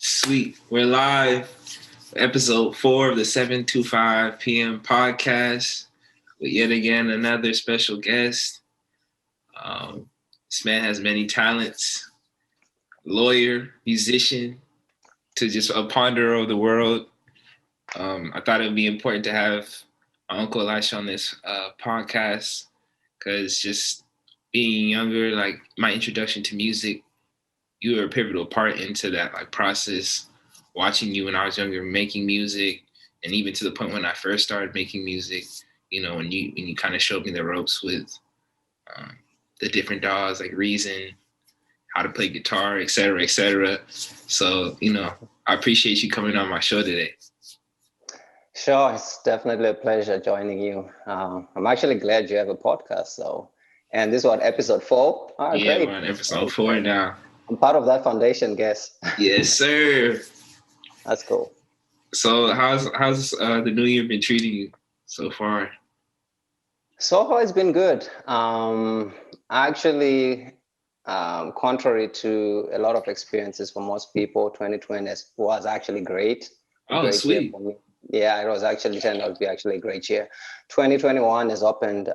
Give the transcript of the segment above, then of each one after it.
Sweet. We're live. Episode 4 of the 7:25 p.m. podcast with yet again another special guest. This man has many talents. Lawyer, musician, to just a ponderer of the world. I thought it would be important to have my Uncle Elisha on this podcast because just being younger, like my introduction to music, you were a pivotal part into that process. Watching you when I was younger, making music, and even to the point when I first started making music, when you kind of showed me the ropes with the different DAWs, like Reason, how to play guitar, et cetera, et cetera. So, I appreciate you coming on my show today. Sure, it's definitely a pleasure joining you. I'm actually glad you have a podcast. And this is what, episode 4? Oh, yeah, great. We're on episode 4 now. I'm part of that foundation, guess. Yes, sir. That's cool. So how's the new year been treating you so far? So far, it's been good. Actually, contrary to a lot of experiences for most people, 2020 was actually great. Great sweet. Year for me. Yeah, it was actually turned out to be actually a great year. 2021 has opened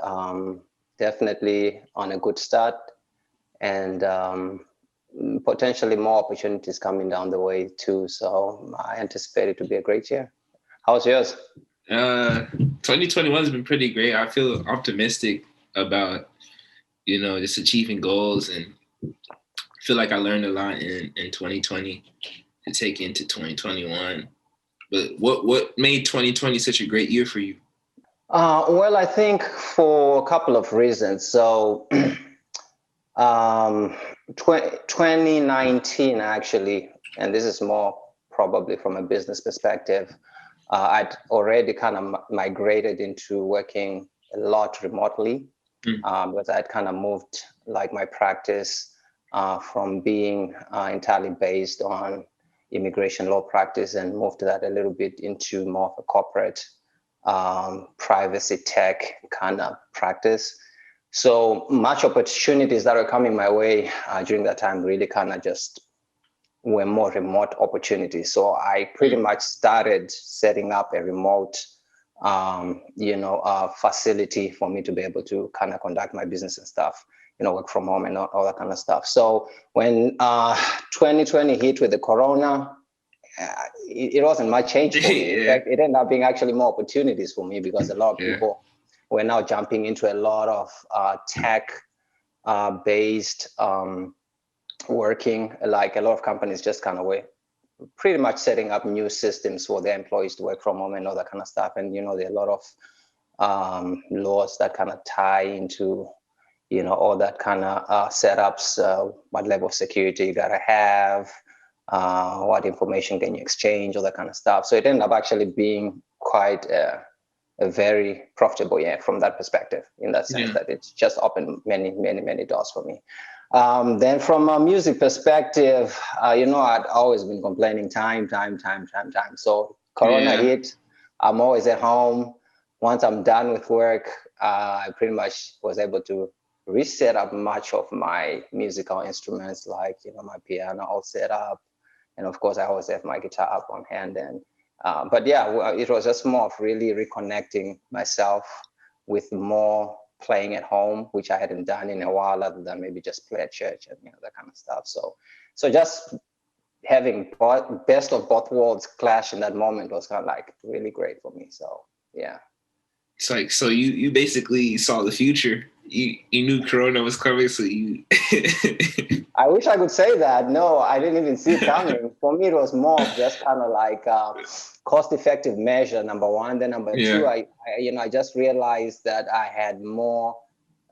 definitely on a good start, and potentially more opportunities coming down the way too. So I anticipate it to be a great year. How's yours? 2021 has been pretty great. I feel optimistic about, just achieving goals, and I feel like I learned a lot in 2020 to take into 2021. But what made 2020 such a great year for you? Well, I think for a couple of reasons. So 2019 actually, and this is more probably from a business perspective, I'd already kind of migrated into working a lot remotely because I'd kind of moved my practice from being entirely based on immigration law practice and moved that a little bit into more of a corporate privacy tech kind of practice. So much opportunities that are coming my way during that time really kind of just were more remote opportunities. So I pretty much started setting up a remote, facility for me to be able to kind of conduct my business and stuff, work from home and all that kind of stuff. So when 2020 hit with the corona, it wasn't much change for me. In fact, it ended up being actually more opportunities for me because a lot of people were now jumping into a lot of tech-based working. Like a lot of companies just kind of were pretty much setting up new systems for their employees to work from home and all that kind of stuff. And, there are a lot of laws that kind of tie into, all that kind of setups, what level of security you got to have, what information can you exchange, all that kind of stuff. So it ended up actually being quite a very profitable year from that perspective, in that sense that it's just opened many, many, many doors for me. Then from a music perspective, I'd always been complaining time. So Corona hit, I'm always at home. Once I'm done with work, I pretty much was able to reset up much of my musical instruments, like, my piano all set up. And of course, I always have my guitar up on hand. And it was just more of really reconnecting myself with more playing at home, which I hadn't done in a while, other than maybe just play at church and that kind of stuff. So just having best of both worlds clash in that moment was kind of really great for me. So yeah. It's so you basically saw the future. You knew Corona was coming, so you. I wish I could say that. No, I didn't even see it coming. For me, it was more of just kind of cost-effective measure, number one. Then number two, I just realized that I had more.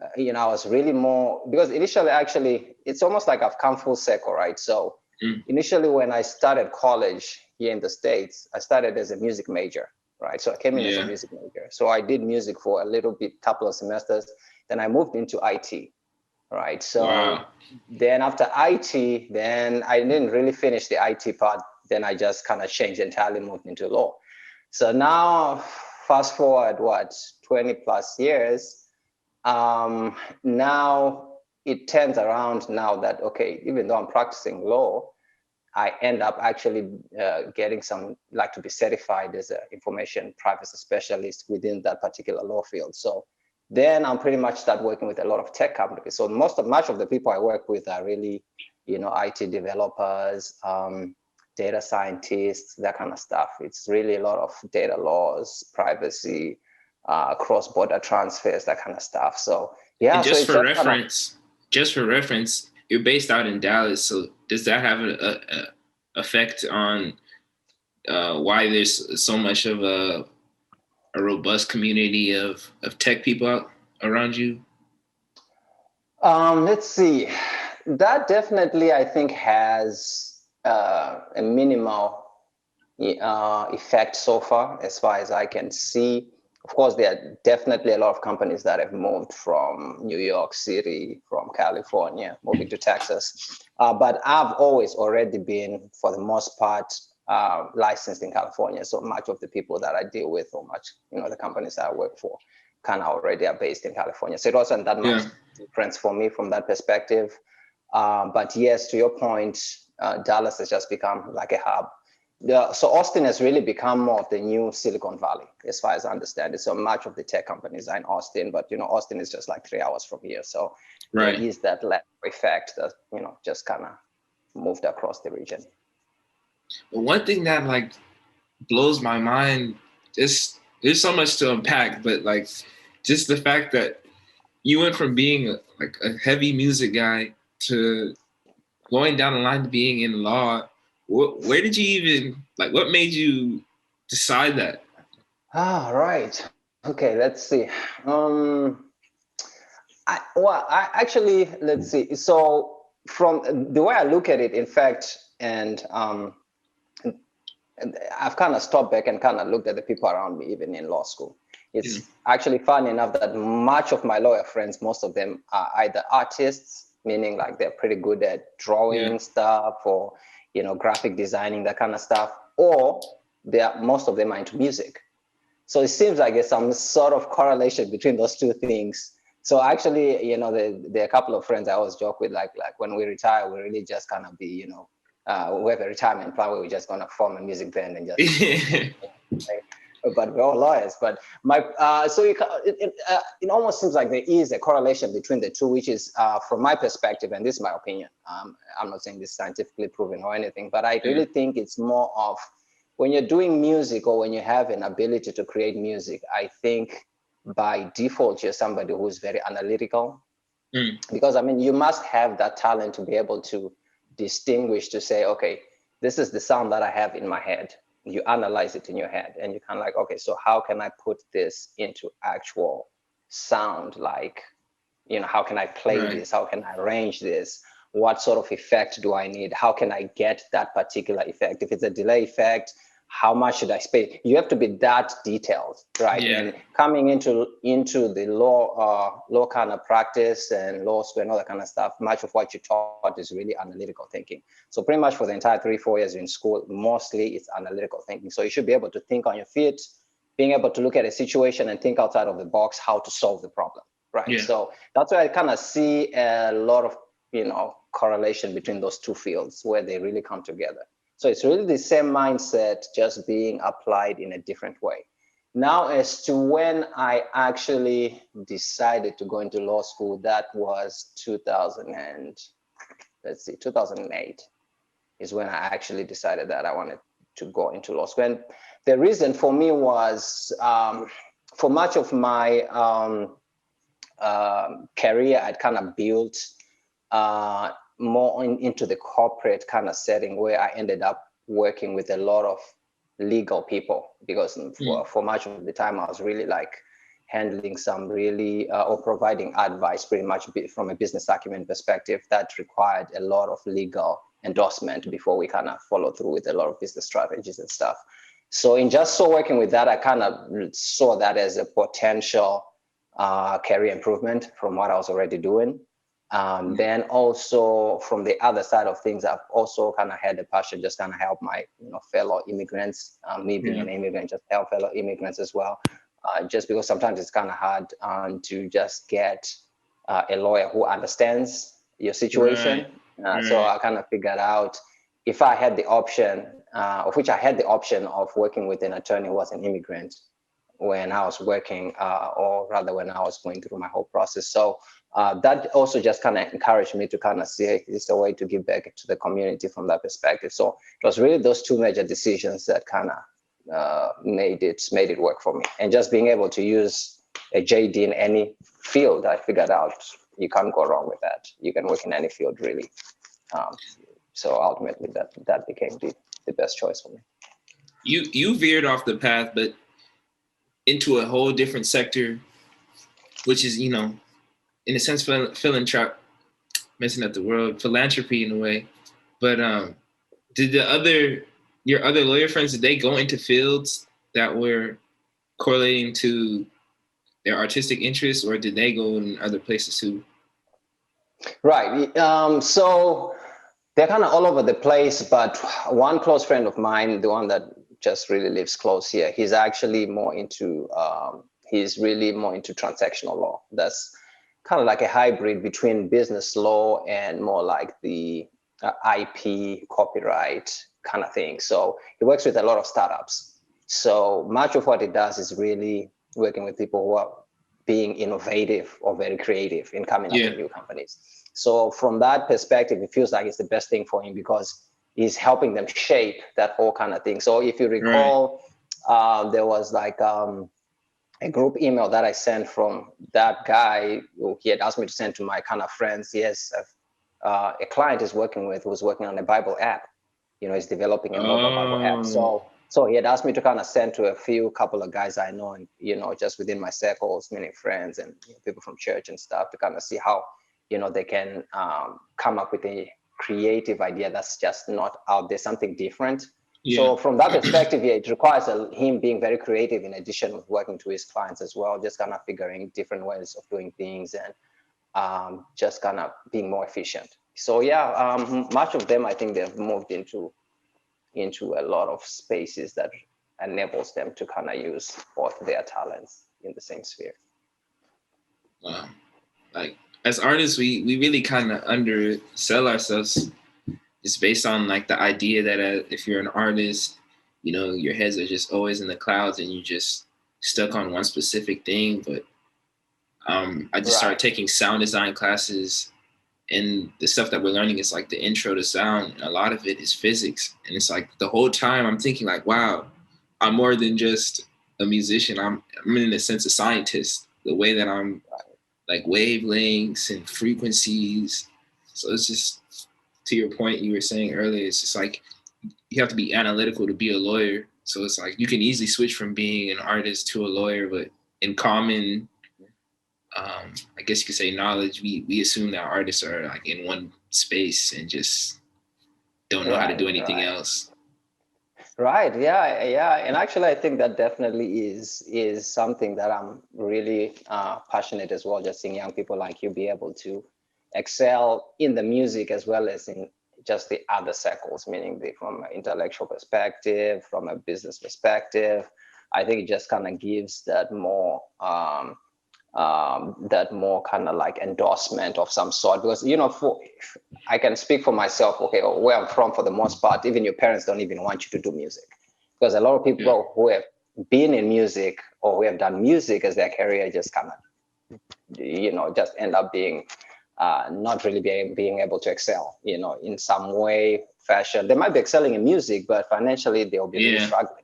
I was really more, because initially, actually, it's almost like I've come full circle, right? So initially, when I started college here in the States, I started as a music major. Right. So I came in as a music major. So I did music for a little bit, couple of semesters. Then I moved into IT. Right. So then after IT, then I didn't really finish the IT part. Then I just kind of changed entirely, moved into law. So now fast forward, 20 plus years. Now it turns around now that, okay, even though I'm practicing law, I end up actually getting some, like, to be certified as an information privacy specialist within that particular law field. So then I'm pretty much start working with a lot of tech companies. So much of the people I work with are really, IT developers, data scientists, that kind of stuff. It's really a lot of data laws, privacy, cross-border transfers, that kind of stuff. So yeah. And So just it's for just kind of, reference, you're based out in Dallas. So does that have a effect on why there's so much of a robust community of tech people out around you? let's see. That definitely, I think, has a minimal effect so far as I can see. Of course, there are definitely a lot of companies that have moved from New York City, from California, moving to Texas. But I've always already been, for the most part, licensed in California. So much of the people that I deal with, or much, the companies that I work for, kind of already are based in California. So it wasn't that much difference for me from that perspective. But yes, to your point, Dallas has just become like a hub. So Austin has really become more of the new Silicon Valley, as far as I understand it. So much of the tech companies are in Austin, but Austin is just like 3 hours from here. So there is that effect that just kind of moved across the region. But one thing that like blows my mind is there's so much to unpack, but like just the fact that you went from being a heavy music guy to going down the line to being in law. Where did you even, what made you decide that? Right. Okay, let's see. Actually, let's see. So from the way I look at it, in fact, and I've kind of stopped back and kind of looked at the people around me, even in law school. It's actually funny enough that much of my lawyer friends, most of them are either artists, meaning like they're pretty good at drawing stuff, or graphic designing, that kind of stuff, or most of them are into music. So it seems like there's some sort of correlation between those two things. So actually, there are a couple of friends I always joke with, like when we retire, we really just kind of be, we have a retirement plan where we're just gonna form a music band and just. But we're all lawyers. But so it almost seems like there is a correlation between the two, which is, from my perspective, and this is my opinion. I'm not saying this is scientifically proven or anything, but I really think it's more of, when you're doing music, or when you have an ability to create music, I think by default you're somebody who's very analytical. Because you must have that talent to be able to distinguish, to say, okay, this is the sound that I have in my head. You analyze it in your head, and you kind of like, okay, so how can I put this into actual sound? Like, how can I play this? How can I arrange this? What sort of effect do I need? How can I get that particular effect? If it's a delay effect, how much should I pay? You have to be that detailed, right? Yeah. And coming into the law kind of practice and law school and all that kind of stuff, much of what you taught is really analytical thinking. So pretty much for the entire 3-4 years in school, mostly it's analytical thinking. So you should be able to think on your feet, being able to look at a situation and think outside of the box how to solve the problem, right? Yeah. So that's why I kind of see a lot of correlation between those two fields, where they really come together. So it's really the same mindset, just being applied in a different way. Now, as to when I actually decided to go into law school, that was 2008 is when I actually decided that I wanted to go into law school. And the reason for me was, for much of my career, I'd kind of built more into the corporate kind of setting, where I ended up working with a lot of legal people, because for much of the time I was really like handling some really or providing advice pretty much from a business acumen perspective that required a lot of legal endorsement before we kind of follow through with a lot of business strategies and stuff. So in just working with that, I kind of saw that as a potential career improvement from what I was already doing. Then also from the other side of things, I've also kind of had a passion just kind of help my fellow immigrants, me being an immigrant, just help fellow immigrants as well. Just because sometimes it's kind of hard to just get a lawyer who understands your situation. So I kind of figured out if I had the option, of which I had the option of working with an attorney who was an immigrant when I was working, or rather when I was going through my whole process. So that also just kind of encouraged me to kind of see it's a way to give back to the community from that perspective. So it was really those two major decisions that kind of made it work for me. And just being able to use a JD in any field, I figured out you can't go wrong with that. You can work in any field, really. So ultimately, that became the best choice for me. You veered off the path, but into a whole different sector, which is, in a sense, philanthropy, messing up the word, philanthropy in a way. But did your other lawyer friends, did they go into fields that were correlating to their artistic interests, or did they go in other places too? Right. So they're kind of all over the place, but one close friend of mine, the one that just really lives close here, he's actually more into transactional law. That's kind of like a hybrid between business law and more like the IP copyright kind of thing. So he works with a lot of startups. So much of what he does is really working with people who are being innovative or very creative in coming up with new companies. So from that perspective, it feels like it's the best thing for him because he's helping them shape that whole kind of thing. So if you recall, there was like a group email that I sent from that guy who he had asked me to send to my kind of friends. He has a client he's working with who's working on a Bible app. He's developing a mobile Bible app. So he had asked me to kind of send to a couple of guys I know, and just within my circles, meaning friends and people from church and stuff, to kind of see how they can come up with a creative idea that's just not out there, something different. So from that perspective, it requires him being very creative in addition with working to his clients as well, just kind of figuring different ways of doing things and just kind of being more efficient. So much of them, I think they've moved into a lot of spaces that enables them to kind of use both their talents in the same sphere. Wow. Like, as artists, we really kind of undersell ourselves. It's based on like the idea that if you're an artist, your heads are just always in the clouds and you just stuck on one specific thing. But I just started taking sound design classes, and the stuff that we're learning is like the intro to sound. And a lot of it is physics. And it's like the whole time I'm thinking like, wow, I'm more than just a musician. I'm in a sense a scientist. The way that I'm like wavelengths and frequencies. So it's just, to your point you were saying earlier, it's just like you have to be analytical to be a lawyer. So it's like you can easily switch from being an artist to a lawyer, but in common, I guess you could say knowledge, we assume that artists are like in one space and just don't know how to do anything else. Right. Yeah. And actually, I think that definitely is something that I'm really passionate as well. Just seeing young people like you be able to excel in the music as well as in just the other circles, meaning from an intellectual perspective, from a business perspective. I think it just kind of gives that more kind of like endorsement of some sort, because I can speak for myself, where I'm from, for the most part, even your parents don't even want you to do music, because a lot of people who have been in music or who have done music as their career just kind of just end up being not really being able to excel in some way, fashion. They might be excelling in music, but financially they'll be really struggling.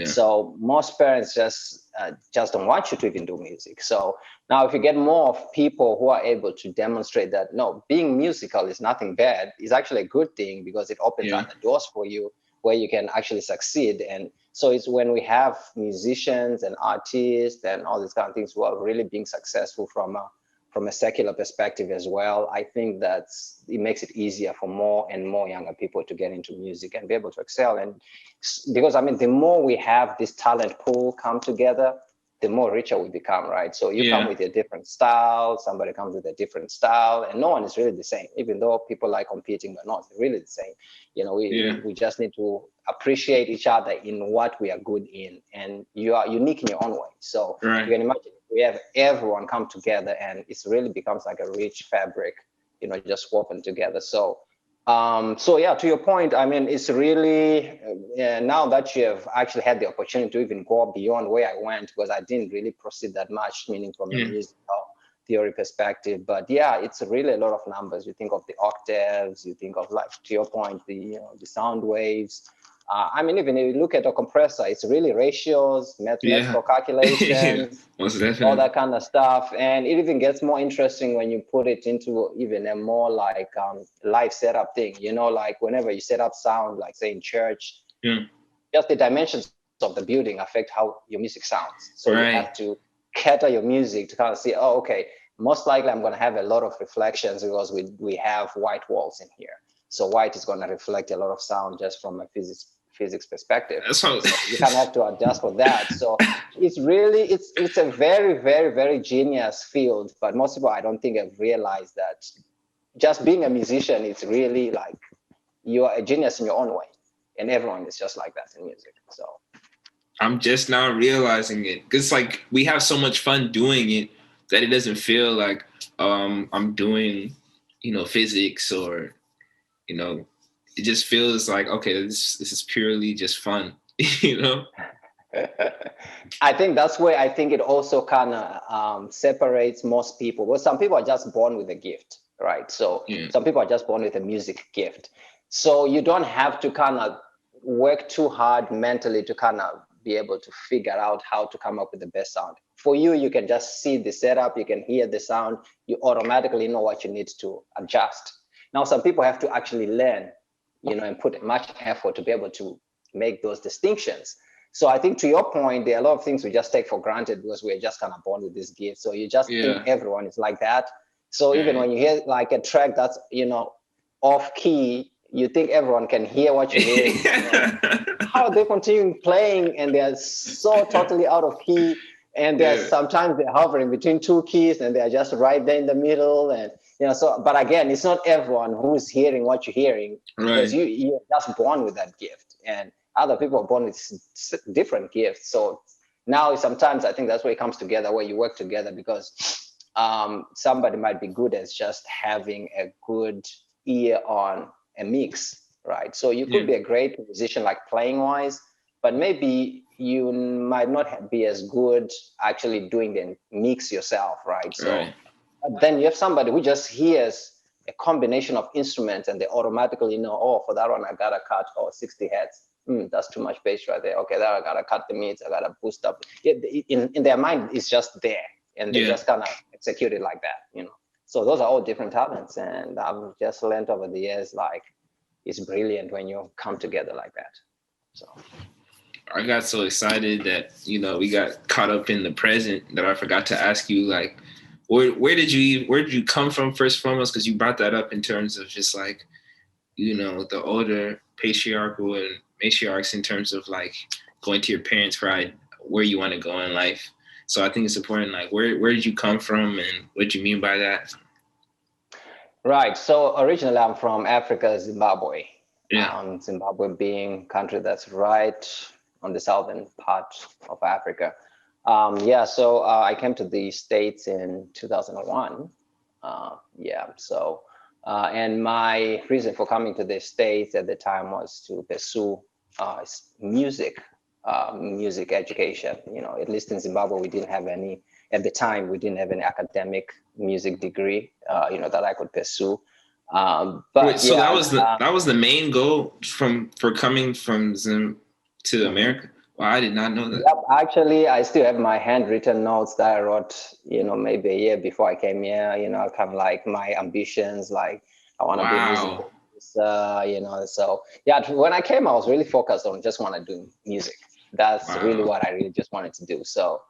So most parents just don't want you to even do music. So now if you get more of people who are able to demonstrate that, no, being musical is nothing bad, it's actually a good thing, because it opens other doors for you where you can actually succeed. And so it's when we have musicians and artists and all these kind of things who are really being successful from a secular perspective as well, I think that it makes it easier for more and more younger people to get into music and be able to excel. And because the more we have this talent pool come together, the more richer we become, right? So you come with a different style, somebody comes with a different style, and no one is really the same, even though people like competing, but not really the same. We just need to appreciate each other in what we are good in, and you are unique in your own way. So you can imagine we have everyone come together, and it really becomes like a rich fabric, just woven together. So So yeah, to your point, I mean, it's really now that you have actually had the opportunity to even go beyond where I went, because I didn't really proceed that much, meaning from a musical theory perspective. But yeah, it's really a lot of numbers. You think of the octaves, you think of, like, to your point, the sound waves. I mean, even if you look at a compressor, it's really ratios, mathematical calculations, most all definitely. that kind of stuff. And it even gets more interesting when you put it into even a more like live setup thing, like whenever you set up sound, like say in church, just the dimensions of the building affect how your music sounds. So you have to cater your music to kind of see, oh, okay, most likely I'm going to have a lot of reflections because we have white walls in here. So white is going to reflect a lot of sound just from a physics perspective. So you kind of have to adjust for that. So it's really, it's a very, very, very genius field, but most people, I don't think, have realized that just being a musician, it's really like you are a genius in your own way, and everyone is just like that in music. So I'm just now realizing it, because like we have so much fun doing it that it doesn't feel like I'm doing, physics, or it just feels like, okay, this is purely just fun. I think that's where I think it also kind of separates most people. Well, some people are just born with a gift, right? So some people are just born with a music gift. So you don't have to kind of work too hard mentally to kind of be able to figure out how to come up with the best sound. For you, you can just see the setup, you can hear the sound, you automatically know what you need to adjust. Now, some people have to actually learn, and put much effort to be able to make those distinctions. So I think, to your point, there are a lot of things we just take for granted because we're just kind of born with this gift. So you just think everyone is like that. So even when you hear like a track that's, off key, you think everyone can hear what you're hearing. How they continue playing and they're so totally out of key. And sometimes they're hovering between two keys and they're just right there in the middle. And, so, but again, it's not everyone who's hearing what you're hearing, because you're just born with that gift. And other people are born with different gifts. So now sometimes I think that's where it comes together, where you work together, because somebody might be good at just having a good ear on a mix, right? So you could be a great musician, like playing wise, but maybe you might not be as good actually doing the mix yourself, right? So then you have somebody who just hears a combination of instruments and they automatically know, oh, for that one I gotta cut 60 hertz. That's too much bass right there. Okay, there I gotta cut the mids, I gotta boost up. In their mind, it's just there, and they just kind of execute it like that, So those are all different talents, and I've just learned over the years, like, it's brilliant when you come together like that. So I got so excited that we got caught up in the present that I forgot to ask you, like, where did you come from, first and foremost, because you brought that up in terms of just like the older patriarchal and matriarchs, in terms of like going to your parents for where you want to go in life. So I think it's important, like, where did you come from and what do you mean by that? Right. So originally I'm from Africa, Zimbabwe. Zimbabwe being a country that's right on the southern part of Africa. So I came to the States in 2001. And my reason for coming to the States at the time was to pursue music education. At least in Zimbabwe, we didn't have any, at the time, we didn't have any academic music degree, that I could pursue. That was the main goal for coming from Zim to America. Well, I did not know that. Yep, actually, I still have my handwritten notes that I wrote, maybe a year before I came here. Kind of like my ambitions, like I want to be a music producer, So yeah, when I came, I was really focused on just want to do music. That's really what I really just wanted to do. So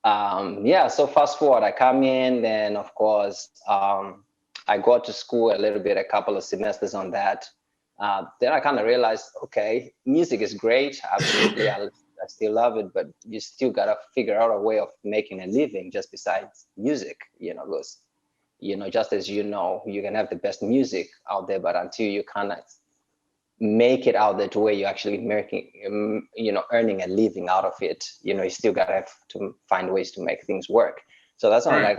so fast forward, I come in, then of course I got to school a couple of semesters on that. Then I kind of realized, okay, music is great, absolutely. I still love it, but you still gotta figure out a way of making a living just besides music, because, just as you can have the best music out there, but until you kind of make it out there to where you're actually making, earning a living out of it, you still gotta have to find ways to make things work. So that's when I'm like,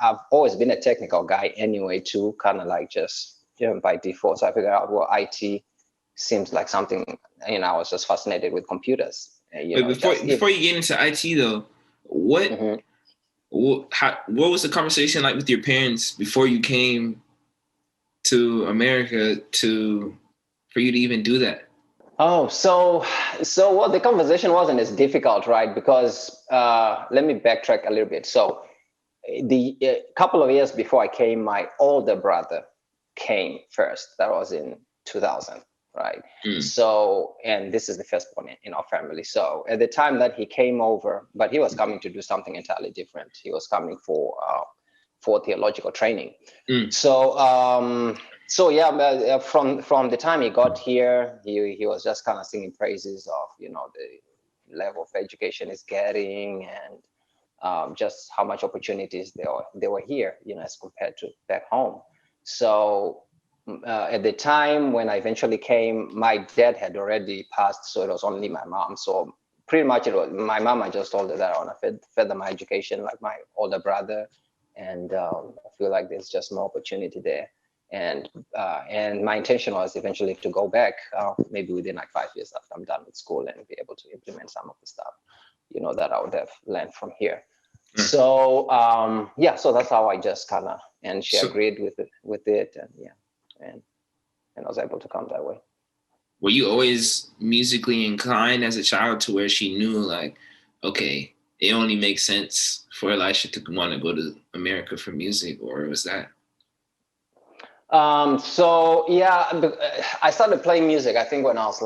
I've always been a technical guy anyway, too, kind of like just by default. So I figured out, well, IT seems like something, I was just fascinated with computers. But before you get into IT though, what was the conversation like with your parents before you came to America for you to even do that? Oh, so well, the conversation wasn't as difficult, right? Because let me backtrack a little bit. So the couple of years before I came, my older brother came first. That was in 2000, right? So, and this is the firstborn in our family. So at the time that he came over, but he was coming to do something entirely different. He was coming for theological training. So yeah, from the time he got here, he was just kind of singing praises of the level of education he's getting, and just how much opportunities they were here, as compared to back home. So at the time when I eventually came, my dad had already passed, so it was only my mom. So pretty much it was my mom. I just told her that I want to further my education like my older brother, and I feel like there's just more opportunity there. And my intention was eventually to go back, maybe within like 5 years after I'm done with school, and be able to implement some of the stuff, that I would have learned from here. So so that's how I just kind of, and she agreed with it, and I was able to come that way. Were you always musically inclined as a child to where she knew, like, okay, it only makes sense for Elisha to want to go to America for music, or was that? So yeah, I started playing music, I think when I was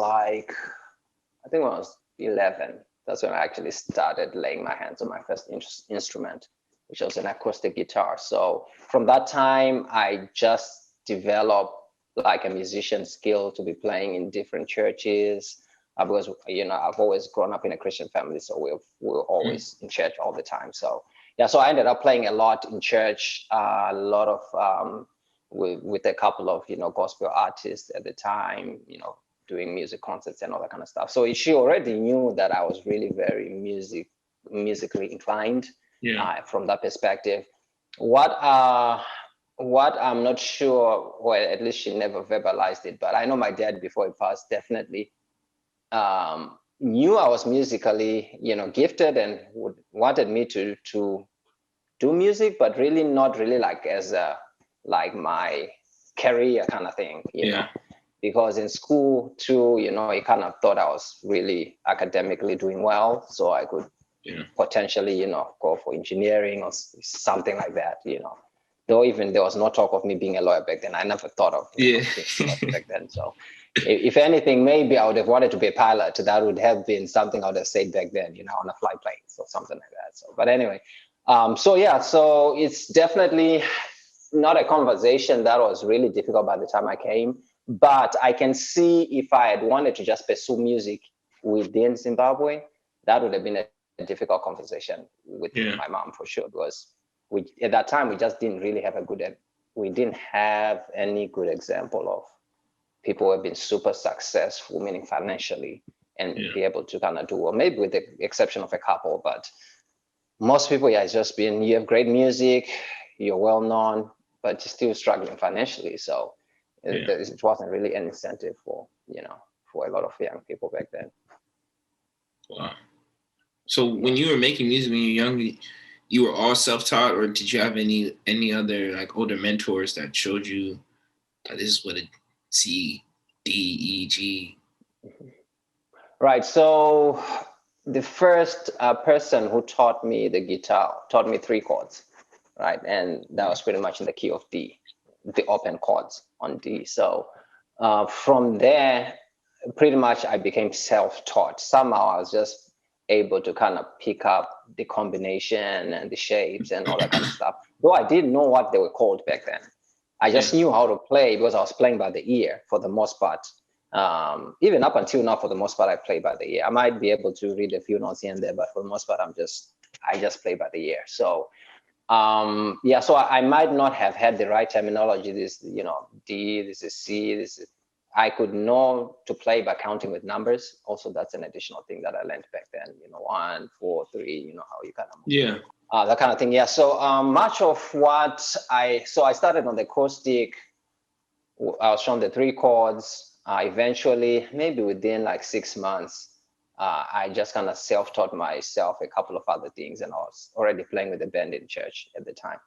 11. That's when I actually started laying my hands on my first instrument, which was an acoustic guitar. So from that time, I just developed like a musician skill to be playing in different churches. Because I've always grown up in a Christian family, so we were always in church all the time. So yeah, so I ended up playing a lot in church, a lot of with a couple of gospel artists at the time, doing music concerts and all that kind of stuff. So she already knew that I was really very musically inclined. From that perspective. What I'm not sure, or at least she never verbalized it, but I know my dad, before he passed, definitely knew I was musically gifted, and wanted me to do music, but really not really like as like my career kind of thing, because in school too, he kind of thought I was really academically doing well, so I could potentially, go for engineering or something like that, Though even there was no talk of me being a lawyer back then. I never thought of being a lawyer back then. So if anything, maybe I would have wanted to be a pilot. That would have been something I would have said back then, on a flight plane or something like that. So, but anyway, so it's definitely not a conversation that was really difficult by the time I came. But I can see if I had wanted to just pursue music within Zimbabwe, that would have been a difficult conversation with my mom for sure, because at that time we just didn't really have we didn't have any good example of people who have been super successful, meaning financially, and be able to kind of do, or maybe with the exception of a couple, but most people, it's just been, you have great music, you're well known, but you're still struggling financially. So it wasn't really an incentive for a lot of young people back then. Wow. So when you were making music when you were young, you were all self-taught, or did you have any other like older mentors that showed you that this is what a C, D, E, G? Right. So the first person who taught me the guitar taught me 3 chords, right? And that was pretty much in the key of D, the open chords on D. So from there, pretty much I became self-taught. Somehow I was just able to kind of pick up the combination and the shapes and all that kind of stuff. Though I didn't know what they were called back then. I just knew how to play because I was playing by the ear for the most part. Even up until now, for the most part, I play by the ear. I might be able to read a few notes here and there, but for the most part, I just play by the ear. So so I might not have had the right terminology. This, D, this is C, this is. I could know to play by counting with numbers. Also, that's an additional thing that I learned back then. 1, 4, 3. How you kind of move. That kind of thing. Yeah. So much of what I started on the acoustic I was shown the 3 chords. Eventually, maybe within like 6 months, I just kind of self-taught myself a couple of other things, and I was already playing with the band in church at the time.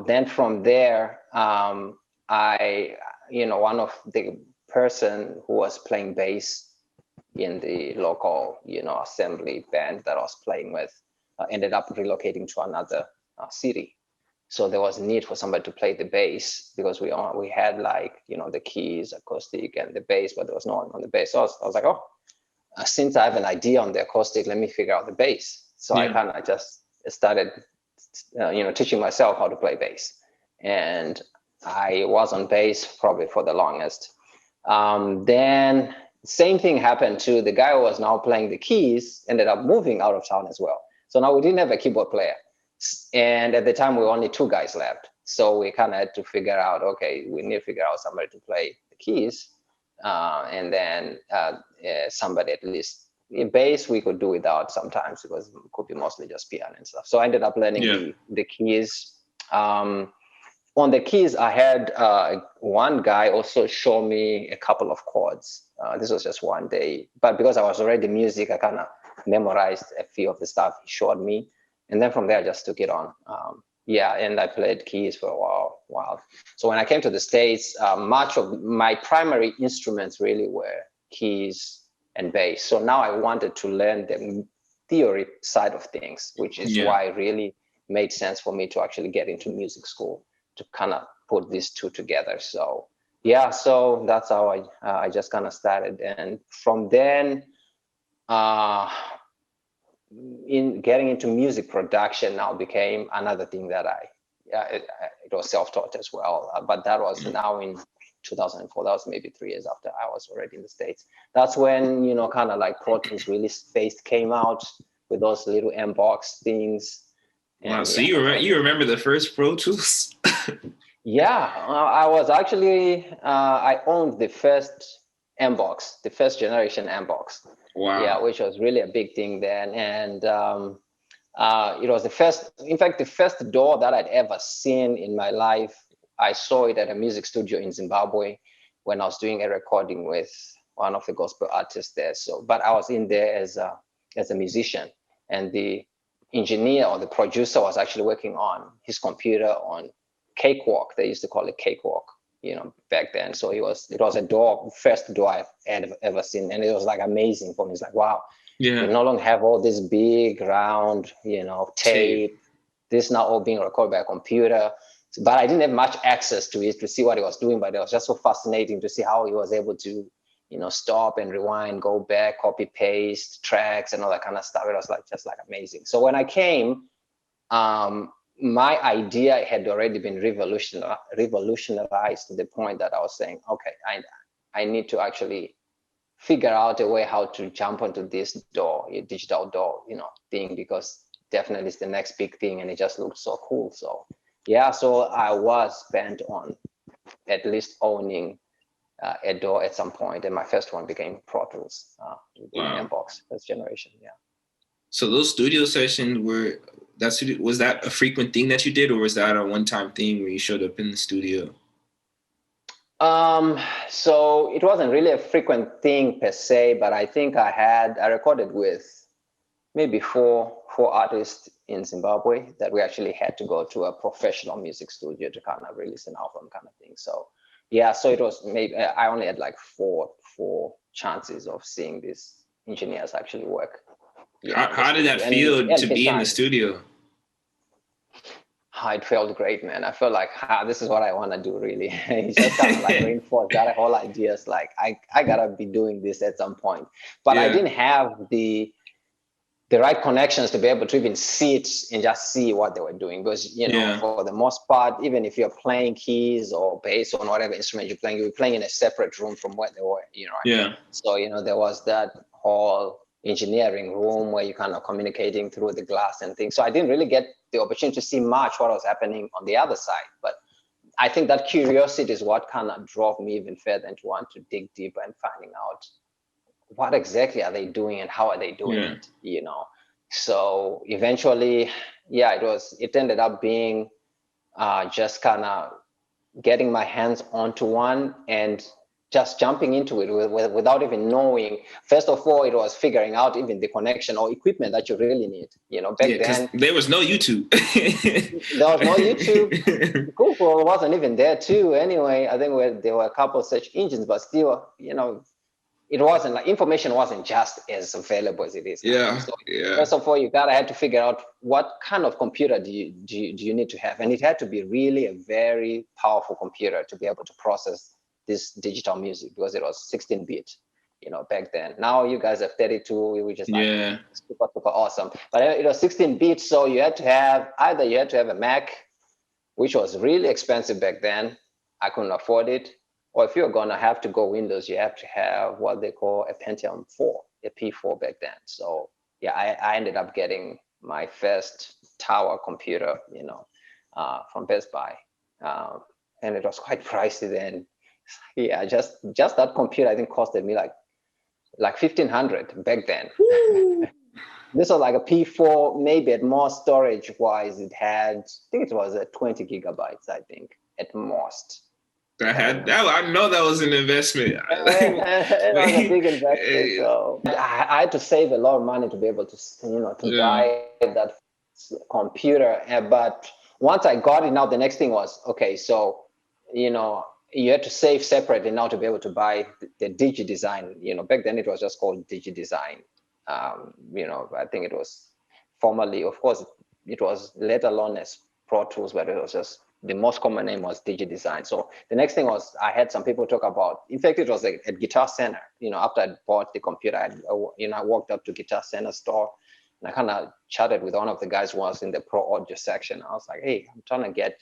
Then from there, I, one of the person who was playing bass in the local, assembly band that I was playing with, ended up relocating to another city. So there was a need for somebody to play the bass, because we had like, the keys, acoustic, and the bass, but there was no one on the bass. So I was like, oh, since I have an idea on the acoustic, let me figure out the bass. So I kind of just started, teaching myself how to play bass. And I was on bass probably for the longest. Then same thing happened to the guy who was now playing the keys, ended up moving out of town as well. So now we didn't have a keyboard player. And at the time, we were only 2 guys left. So we kind of had to figure out, okay, we need to figure out somebody to play the keys. And then somebody at least. In bass, we could do without sometimes, because it could be mostly just piano and stuff. So I ended up learning the keys. On the keys, I had one guy also show me a couple of chords. This was just one day. But because I was already music, I kind of memorized a few of the stuff he showed me. And then from there, I just took it on. And I played keys for a while. So when I came to the States, much of my primary instruments really were keys and bass. So now I wanted to learn the theory side of things, which is why it really made sense for me to actually get into music school, to kind of put these two together. So so that's how I just kind of started. And from then, in getting into music production now became another thing that it was self-taught as well. But that was now in 2004. That was maybe 3 years after I was already in the States. That's when, kind of like Pro Tools really came out with those little M-Box things. Wow, so you remember the first Pro Tools? I was actually, I owned the first M-Box, the first generation M-Box. Wow. Yeah, which was really a big thing then. And it was the first DAW that I'd ever seen in my life. I saw it at a music studio in Zimbabwe when I was doing a recording with one of the gospel artists there. So, but I was in there as a musician, and the engineer or the producer was actually working on his computer on Cakewalk. They used to call it Cakewalk, back then. So it was a DAW, first DAW I've ever seen, and it was like amazing for me. It's like, wow, we no longer have all this big round, tape. This now all being recorded by a computer. But I didn't have much access to it to see what he was doing, but it was just so fascinating to see how he was able to, stop and rewind, go back, copy, paste tracks and all that kind of stuff. It was just amazing. So when I came, my idea had already been revolutionized to the point that I was saying, okay, I need to actually figure out a way how to jump onto this DAW, a digital DAW, thing, because definitely it's the next big thing, and it just looked so cool. So so I was bent on at least owning a DAW at some point, and my first one became Pro Tools, the M-Box first generation. So those studio sessions was that a frequent thing that you did, or was that a one-time thing where you showed up in the studio? So it wasn't really a frequent thing per se, but I think I recorded with maybe four artists in Zimbabwe that we actually had to go to a professional music studio to kind of release an album kind of thing. So so it was maybe, I only had like four chances of seeing these engineers actually work. How did that feel to be in the studio? It felt great, man. I felt like, this is what I want to do, really. It's just kind of like reinforced that whole idea. It's like, I got to be doing this at some point. But I didn't have the right connections to be able to even sit and just see what they were doing. Because, for the most part, even if you're playing keys or bass or whatever instrument you're playing in a separate room from where they were, So, there was that whole engineering room where you're kind of communicating through the glass and things. So I didn't really get the opportunity to see much what was happening on the other side. But I think that curiosity is what kind of drove me even further and to want to dig deeper and finding out what exactly are they doing and how are they doing it, So eventually, it ended up being just kind of getting my hands onto one and just jumping into it without even knowing. First of all, it was figuring out even the connection or equipment that you really need. Back because then there was no YouTube. there was no YouTube. Google wasn't even there too. Anyway, I think there were a couple of search engines, but still, it wasn't like information wasn't just as available as it is now. Yeah, So yeah. first of all, you gotta have to figure out what kind of computer do you need to have, and it had to be really a very powerful computer to be able to process this digital music, because it was 16-bit, back then. Now you guys have 32, which is like super awesome. But it was 16-bit, so you had to have a Mac, which was really expensive back then. I couldn't afford it. Or if you're gonna have to go Windows, you have to have what they call a Pentium 4, a P4 back then. So yeah, I ended up getting my first tower computer, from Best Buy, and it was quite pricey then. Yeah, just that computer I think costed me like 1,500 back then. This was like a P4, maybe at most storage wise, I think it was 20 gigabytes, I think, at most. I know that was an investment. It was a big investment. So I had to save a lot of money to be able to, buy that computer. But once I got it, now the next thing was, okay, so, you had to save separately now to be able to buy the DigiDesign. Back then it was just called DigiDesign. I think it was formerly, of course, it was later on as Pro Tools, but it was just the most common name was DigiDesign. So the next thing was I had some people talk about. In fact, it was at Guitar Center. After I bought the computer, I walked up to Guitar Center store and I kind of chatted with one of the guys who was in the pro audio section. I was like, hey, I'm trying to get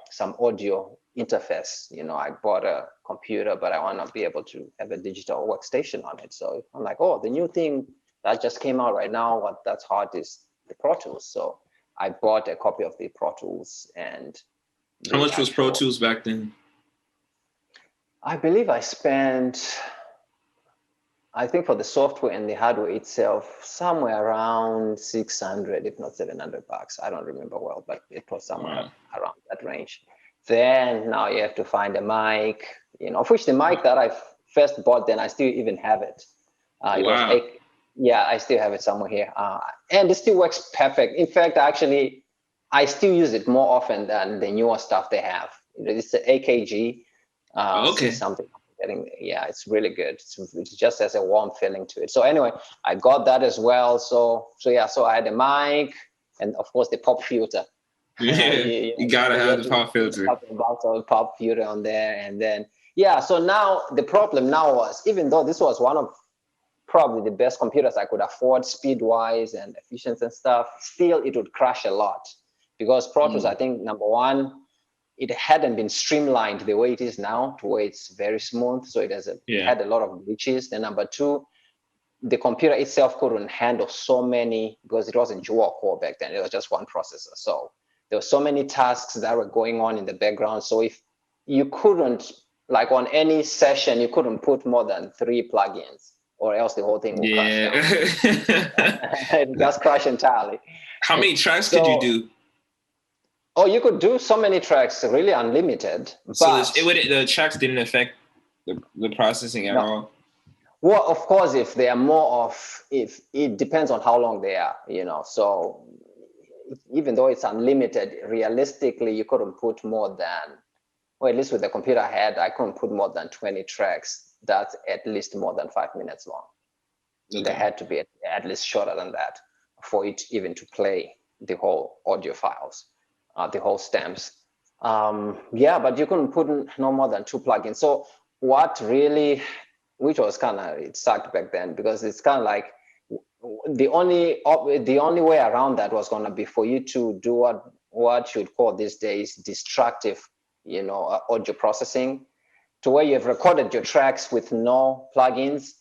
some audio interface. I bought a computer, but I want to be able to have a digital workstation on it. So I'm like, oh, the new thing that just came out right now, that's hot is the Pro Tools. So I bought a copy of the Pro Tools. And how much was Pro Tools back then? I believe I spent, I think for the software and the hardware itself, somewhere around 600, if not $700. I don't remember well, but it was somewhere around that range. Then now you have to find a mic, of which the mic that I first bought, then I still even have it. I still have it somewhere here. And it still works perfect. In fact, actually, I still use it more often than the newer stuff they have. It's the AKG. Something. It's really good. It just has a warm feeling to it. So anyway, I got that as well. So I had a mic and of course the pop filter. You gotta have the pop filter. Pop filter on there, and then so now the problem now was, even though this was one of probably the best computers I could afford speed wise and efficiency and stuff, still it would crash a lot because Pro Tools, I think, number one, it hadn't been streamlined the way it is now to where it's very smooth. So it had a lot of glitches. Then number two, the computer itself couldn't handle so many, because it wasn't dual core back then. It was just one processor. So there were so many tasks that were going on in the background. So if you couldn't, like on any session, you couldn't put more than 3 plugins, or else the whole thing would crash down. It just crashed entirely. How many tracks could you do? Oh, you could do so many tracks, really unlimited. So the tracks didn't affect the processing at all? Well, of course, if they are if it depends on how long they are, So even though it's unlimited, realistically, you couldn't put more than, or at least with the computer I had, I couldn't put more than 20 tracks. That's at least more than 5 minutes long. Okay. They had to be at least shorter than that for it even to play the whole audio files. The whole stems. But you couldn't put no more than 2 plugins. So which was it sucked back then, because it's kind of like the only way around that was going to be for you to do what you'd call these days destructive, audio processing, to where you have recorded your tracks with no plugins.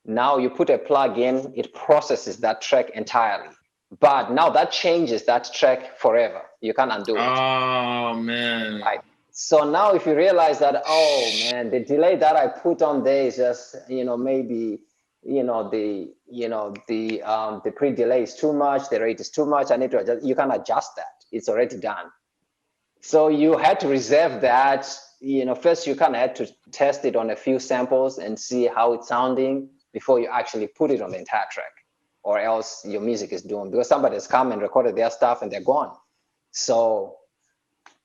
Now you put a plug-in, it processes that track entirely. But now that changes that track forever. You can't undo it. Oh man! Right. So now, if you realize that, oh man, the delay that I put on there is just, maybe, the pre-delay is too much, the rate is too much. I need to adjust. You can adjust that. It's already done. So you had to reserve that. First you kind of had to test it on a few samples and see how it's sounding before you actually put it on the entire track, or else your music is doomed because somebody has come and recorded their stuff and they're gone. So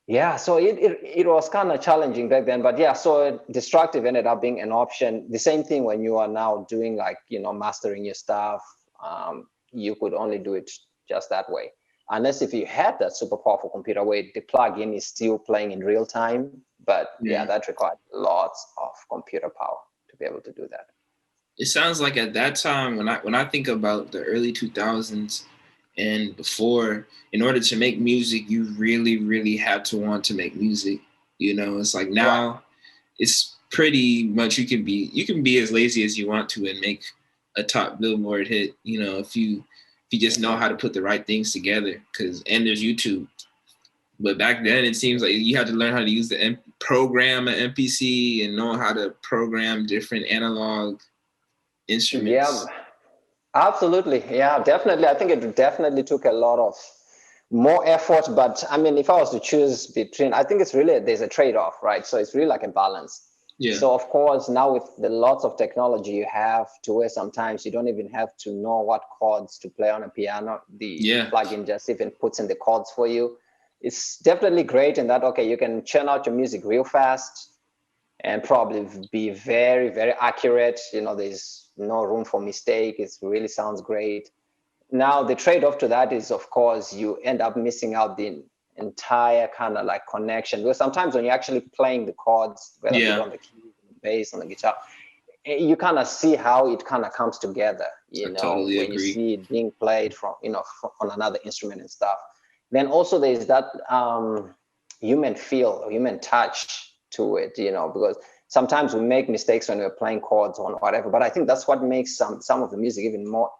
yeah, so it was kind of challenging back then, but yeah, so destructive ended up being an option. The same thing when you are now doing like, mastering your stuff, you could only do it just that way. Unless if you had that super powerful computer where the plugin is still playing in real time, but yeah, that required lots of computer power to be able to do that. It sounds like at that time, when I think about the early 2000s and before, in order to make music, you really, really had to want to make music. It's like now, Right. it's pretty much you can be as lazy as you want to and make a top Billboard hit. If you just know how to put the right things together. And there's YouTube. But back then, it seems like you had to learn how to use the program an MPC and know how to program different analog instruments. Yeah, absolutely. Yeah, definitely. I think it definitely took a lot of more effort, but I mean, if I was to choose between, I think it's really, there's a trade-off, right? So it's really like a balance. Yeah. So of course, now with the lots of technology you have to where sometimes you don't even have to know what chords to play on a piano. The plugin just even puts in the chords for you. It's definitely great in that, okay, you can churn out your music real fast and probably be very, very accurate. There's no room for mistake. It really sounds great. Now, the trade-off to that is, of course, you end up missing out the entire kind of like connection. Because sometimes when you're actually playing the chords, whether it's on the keys, on the bass, on the guitar, you kind of see how it kind of comes together, totally when agree. You see it being played from, on another instrument and stuff. Then also there's that human feel, human touch to it, because sometimes we make mistakes when we're playing chords on whatever, but I think that's what makes some of the music even more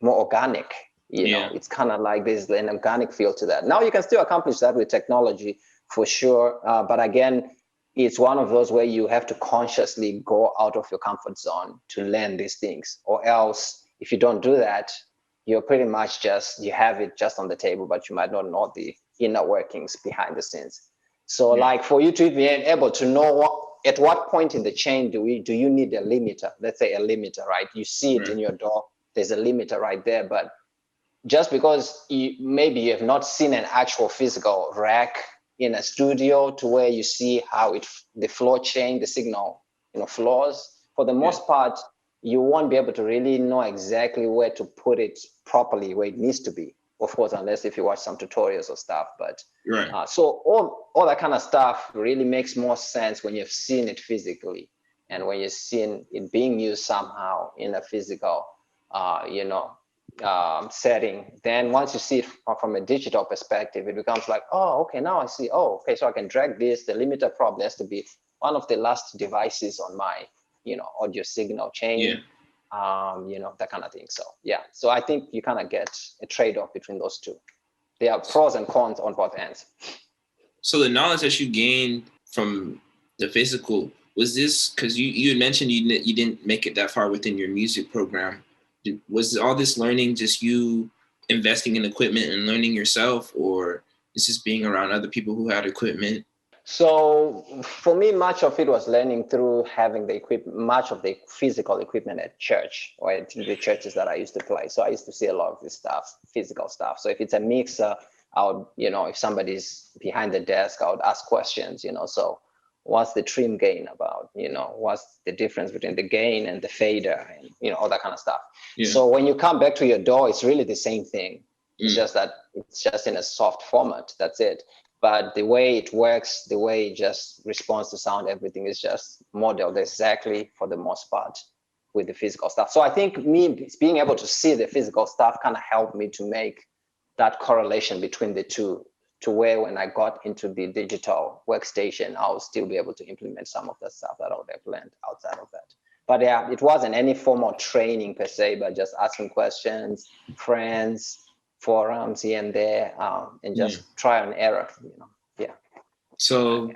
organic. It's kind of like there's an organic feel to that. Now you can still accomplish that with technology for sure, but again, it's one of those where you have to consciously go out of your comfort zone to learn these things, or else if you don't do that, you're pretty much you have it just on the table, but you might not know the inner workings behind the scenes. So like for you to be able to know at what point in the chain do you need a limiter? Let's say a limiter, right? You see it in your door, there's a limiter right there, but just because maybe you have not seen an actual physical rack in a studio to where you see how the floor chain, the signal, flows, for the most part, you won't be able to really know exactly where to put it properly, where it needs to be. Of course, unless if you watch some tutorials or stuff. But so all that kind of stuff really makes more sense when you've seen it physically and when you've seen it being used somehow in a physical, setting. Then once you see it from a digital perspective, it becomes like, oh, okay, now I see. Oh, okay, so I can drag this. The limiter probably has to be one of the last devices on my, audio signal chain. That kind of thing. So yeah, so I think you kind of get a trade-off between those two. There are pros and cons on both ends. So the knowledge that you gained from the physical, was this because you had mentioned you didn't make it that far within your music program? Was all this learning just you investing in equipment and learning yourself, or is this being around other people who had equipment? So for me, much of it was learning through having the much of the physical equipment at church or at the churches that I used to play. So I used to see a lot of this stuff, physical stuff. So if it's a mixer, I would, if somebody's behind the desk, I would ask questions, so what's the trim gain about? What's the difference between the gain and the fader and, all that kind of stuff. Yeah. So when you come back to your DAW, it's really the same thing. It's just that it's just in a soft format. That's it. But the way it works, the way it just responds to sound, everything is just modeled exactly for the most part with the physical stuff. So I think me being able to see the physical stuff kind of helped me to make that correlation between the two, to where when I got into the digital workstation, I'll still be able to implement some of the stuff that I would have learned outside of that. But yeah, it wasn't any formal training per se, but just asking questions, friends, forums here and there, and just try and error, Yeah. So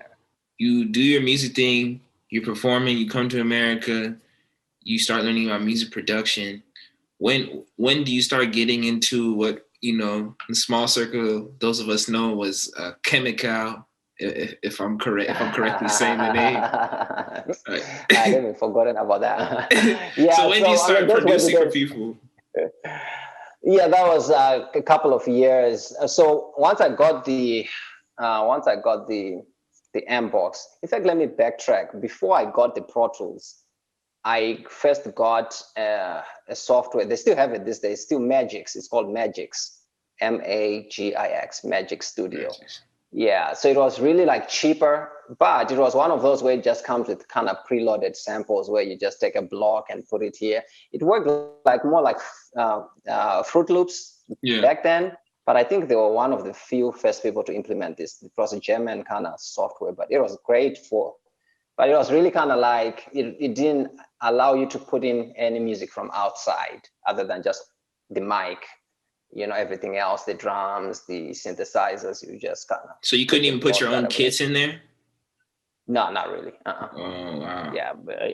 you do your music thing, you're performing, you come to America, you start learning about music production. When do you start getting into what the small circle, those of us know was Chemical, if I'm correctly saying the name. Right. I'd even forgotten about that. So when do you start producing for people? Yeah, that was a couple of years. So once I got the Mbox. In fact, let me backtrack. Before I got the Pro Tools, I first got a software. They still have it these days. Still Magix. It's called Magix, Magix, Magic Studio. Magix. Yeah, so it was really like cheaper, but it was one of those where it just comes with kind of preloaded samples where you just take a block and put it here. It worked like more like Fruit Loops back then, but I think they were one of the few first people to implement this. It was a German kind of software, but it was great but it was really kind of like, it didn't allow you to put in any music from outside other than just the mic. Everything else, the drums, the synthesizers, you just kind of. So you couldn't even put your own kits in there? No, not really. Oh, wow.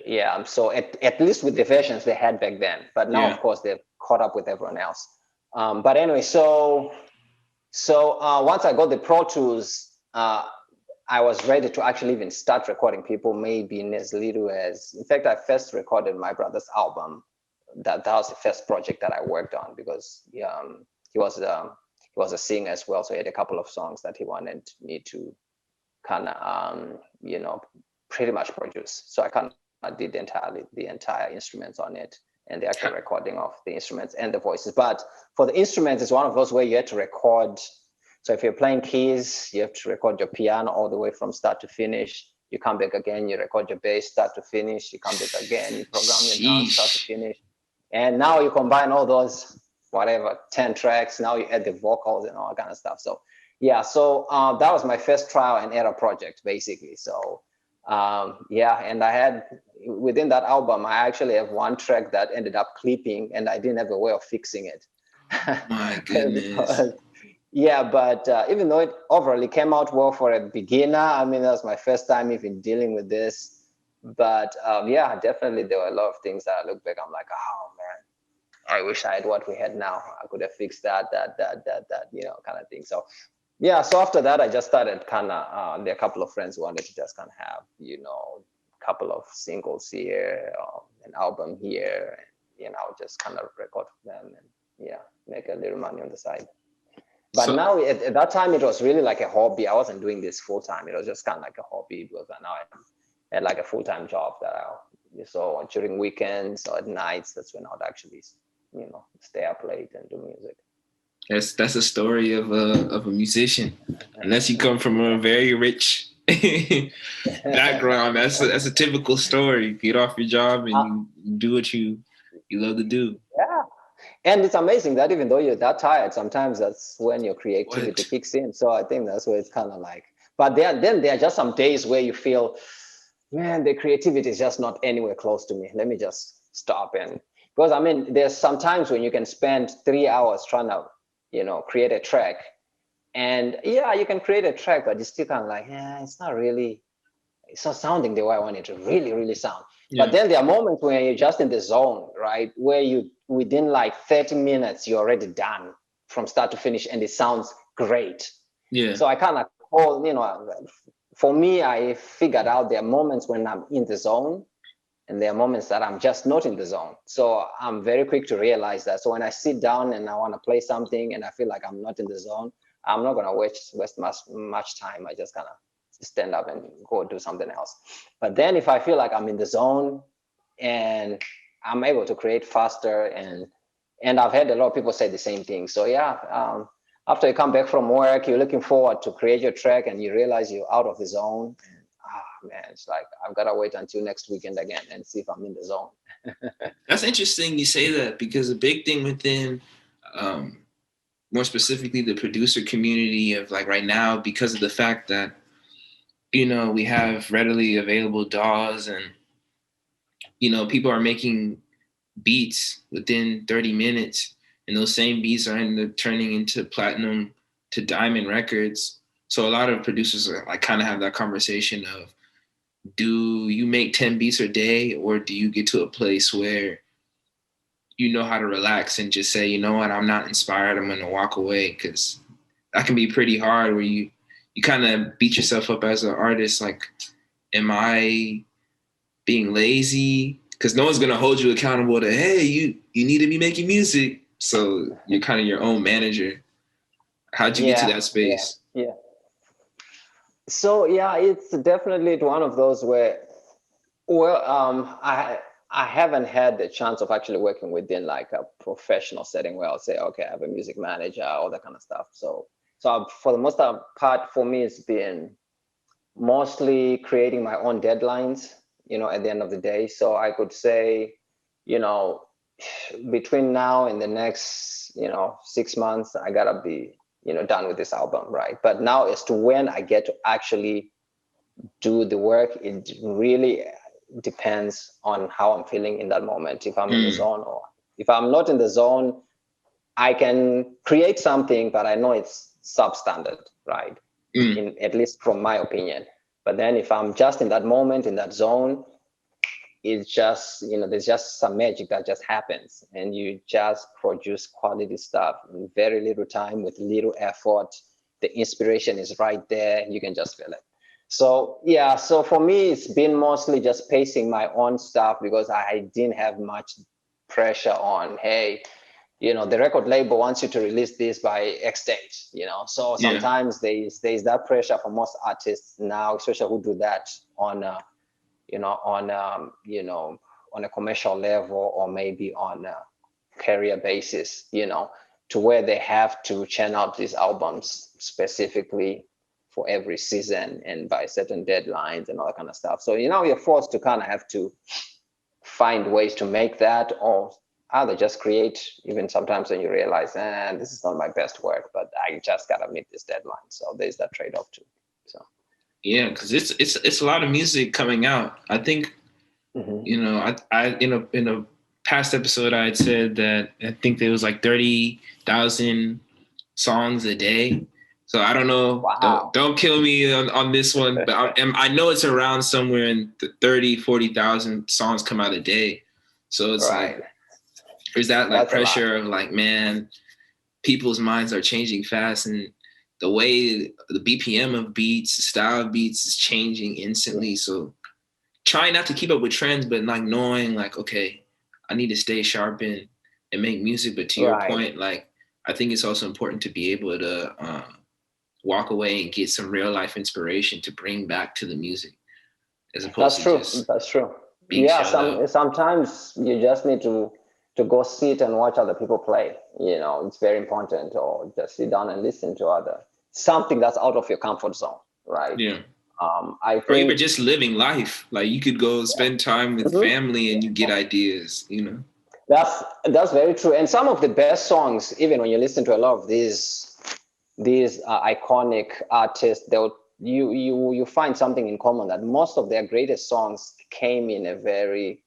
Yeah. So at least with the versions they had back then, but now of course they've caught up with everyone else. But anyway, so once I got the Pro Tools, I was ready to actually even start recording people, maybe in as little as. In fact, I first recorded my brother's album. That was the first project that I worked on because he was a singer as well, so he had a couple of songs that he wanted me to kind of pretty much produce. So I kind of did the entire instruments on it and the actual recording of the instruments and the voices. But for the instruments, it's one of those where you have to record. So if you're playing keys, you have to record your piano all the way from start to finish. You come back again, you record your bass start to finish. You come back again, you program your drums start to finish. And now you combine all those, 10 tracks. Now you add the vocals and all that kind of stuff. So yeah, so that was my first trial and error project, basically. So and I had, within that album, I actually have one track that ended up clipping and I didn't have a way of fixing it. My goodness. But even though it overall came out well for a beginner, I mean, that was my first time even dealing with this. But definitely there were a lot of things that I look back, I'm like, oh man, I wish I had what we had now. I could have fixed that, kind of thing. So so after that, I just started kind of, there are a couple of friends who wanted to just kind of have, a couple of singles here, an album here, and just kind of record them and make a little money on the side. But now at that time, it was really like a hobby. I wasn't doing this full time. It was just kind of like a hobby because now I had like a full-time job so during weekends or at nights, that's when I would actually, stay up late and do music. That's a story of a musician. Unless you come from a very rich background, that's a typical story. Get off your job and you do what you love to do. Yeah. And it's amazing that even though you're that tired, sometimes that's when your creativity kicks in. So I think that's where it's kind of like, but there are just some days where you feel, man, the creativity is just not anywhere close to me. Let me just stop. And because I mean, there's some times when you can spend 3 hours trying to, create a track. And you can create a track, but you're still kind of like, it's not sounding the way I want it to really, really sound. Yeah. But then there are moments where you're just in the zone, right? Where within like 30 minutes, you're already done from start to finish and it sounds great. Yeah. So I kind of call, for me, I figured out there are moments when I'm in the zone and there are moments that I'm just not in the zone. So I'm very quick to realize that. So when I sit down and I want to play something and I feel like I'm not in the zone, I'm not going to waste much time. I just kind of stand up and go do something else. But then if I feel like I'm in the zone and I'm able to create faster, and I've had a lot of people say the same thing. So after you come back from work, you're looking forward to create your track and you realize you're out of the zone. Man, it's like, I've got to wait until next weekend again and see if I'm in the zone. That's interesting you say that, because a big thing within, more specifically the producer community of like right now, because of the fact that, we have readily available DAWs and, people are making beats within 30 minutes and those same beats are turning into platinum to diamond records. So a lot of producers are like kind of have that conversation of, do you make 10 beats a day or do you get to a place where you know how to relax and just say, you know what, I'm not inspired, I'm gonna walk away, because that can be pretty hard where you kind of beat yourself up as an artist, like, am I being lazy? Because no one's gonna hold you accountable to, hey, you need to be making music. So you're kind of your own manager. How'd you get to that space? Yeah. So yeah, it's definitely one of those where, well, I haven't had the chance of actually working within like a professional setting where I'll say, okay, I have a music manager, all that kind of stuff. So for the most part, for me, it's been mostly creating my own deadlines, at the end of the day. So I could say, you know, between now and the next, 6 months, I gotta be, done with this album, right? But now as to when I get to actually do the work, it really depends on how I'm feeling in that moment. If I'm in the zone, or if I'm not in the zone, I can create something, but I know it's substandard, right? At least from my opinion. But then if I'm just in that moment, in that zone, it's just, there's just some magic that just happens, and you just produce quality stuff in very little time with little effort. The inspiration is right there. You can just feel it. So yeah, so for me, it's been mostly just pacing my own stuff because I didn't have much pressure on, hey, the record label wants you to release this by X date, So sometimes there's that pressure for most artists now, especially who do that on on a commercial level, or maybe on a career basis, to where they have to churn out these albums specifically for every season and by certain deadlines and all that kind of stuff. So you're forced to kind of have to find ways to make that, or either just create, even sometimes when you realize, this is not my best work, but I just gotta meet this deadline. So there's that trade-off too. So yeah, because it's a lot of music coming out. I think I in a past episode I had said that I think there was like 30,000 songs a day. So I don't know. wow. Don't kill me on this one, but I know it's around somewhere in the 30, 40,000 songs come out a day. So it's right. like, there's that like That's pressure of like, man, people's minds are changing fast, and the way the BPM of beats, the style of beats is changing instantly. So trying not to keep up with trends, but like knowing like, okay, I need to stay sharp and make music. But to your point, like, I think it's also important to be able to walk away and get some real life inspiration to bring back to the music, as opposed to just that's true. being Yeah, shut up. sometimes you just need to go sit and watch other people play. It's very important, or just sit down and listen to something that's out of your comfort zone, right? Yeah. I Or think even just living life. Like, you could go spend time with family and you get ideas, that's very true. And some of the best songs, even when you listen to a lot of these iconic artists, you find something in common, that most of their greatest songs came in a very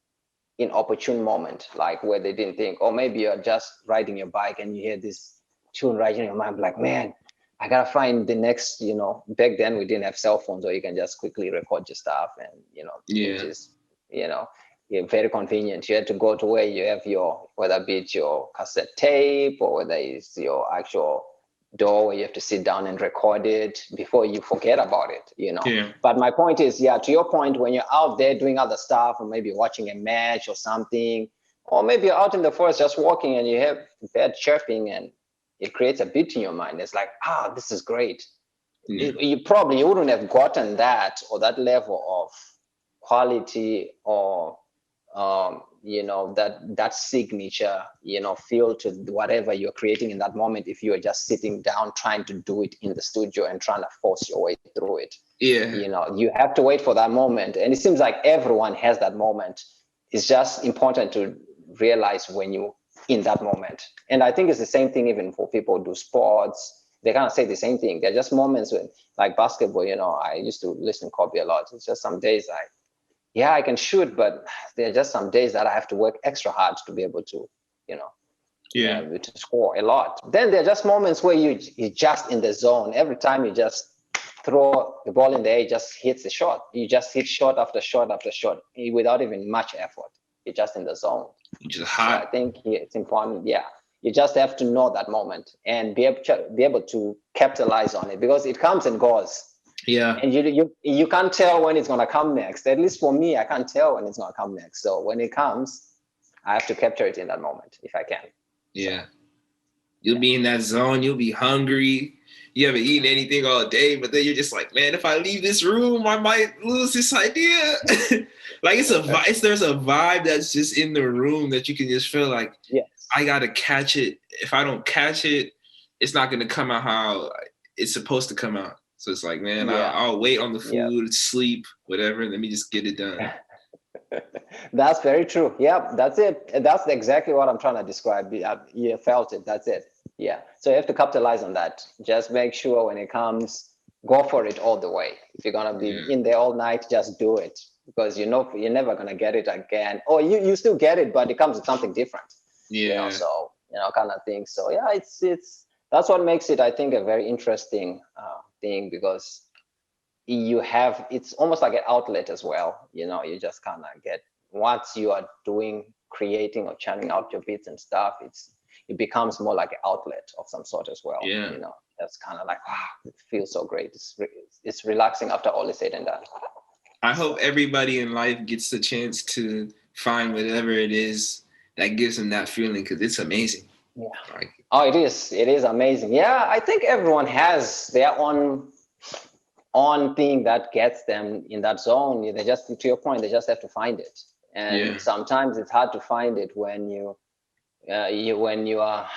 inopportune moment, like where they didn't think, or maybe you're just riding your bike and you hear this tune right in your mind, like, man, I gotta find the next, back then we didn't have cell phones, or you can just quickly record your stuff, and which is, very convenient. You had to go to where you have whether it be your cassette tape, or whether it's your actual door where you have to sit down and record it before you forget about it, Yeah. But my point is, to your point, when you're out there doing other stuff, or maybe watching a match or something, or maybe you're out in the forest just walking and you have bird chirping and it creates a beat in your mind. It's like, this is great. Yeah. You wouldn't have gotten that, or that level of quality, or that signature, feel to whatever you're creating in that moment, if you are just sitting down trying to do it in the studio and trying to force your way through it. You have to wait for that moment, and it seems like everyone has that moment. It's just important to realize when you in that moment. And I think it's the same thing even for people who do sports. They kind of say the same thing. They're just moments when, like basketball, I used to listen to Kobe a lot. It's just some days I can shoot, but there are just some days that I have to work extra hard to be able to, to score a lot. Then there are just moments where you're just in the zone. Every time you just throw the ball in the air, it just hits the shot. You just hit shot after shot after shot without even much effort. You're just in the zone. You're just So I hot. think it's important. Yeah, you just have to know that moment and be able to capitalize on it, because it comes and goes. Yeah. And you can't tell when it's gonna come next. At least for me, I can't tell when it's gonna come next. So when it comes, I have to capture it in that moment if I can. Yeah. So, You'll be in that zone. You'll be hungry. You haven't eaten anything all day, but then you're just like, man, if I leave this room, I might lose this idea. Like there's a vibe that's just in the room that you can just feel like, yes, I gotta catch it. If I don't catch it, it's not gonna come out how it's supposed to come out. So it's like, man, I'll wait on the food, sleep, whatever. Let me just get it done. That's very true. Yeah, that's it. That's exactly what I'm trying to describe. You felt it. That's it. Yeah. So you have to capitalize on that. Just make sure when it comes, go for it all the way. If you're gonna be in there all night, just do it, because you know you're never gonna get it again. Or you still get it, but it comes with something different. Yeah. You know, so kind of thing. So yeah, it's that's what makes it, I think, a very interesting thing, because it's almost like an outlet as well. You just kind of get, once you are creating or churning out your beats and stuff, it becomes more like an outlet of some sort as well. Yeah. That's kind of like, wow, it feels so great. It's relaxing after all is said and done. I hope everybody in life gets the chance to find whatever it is that gives them that feeling, because it's amazing. Yeah. It is amazing. Yeah, I think everyone has their own thing that gets them in that zone. They just, to your point, they just have to find it. And sometimes it's hard to find it when you are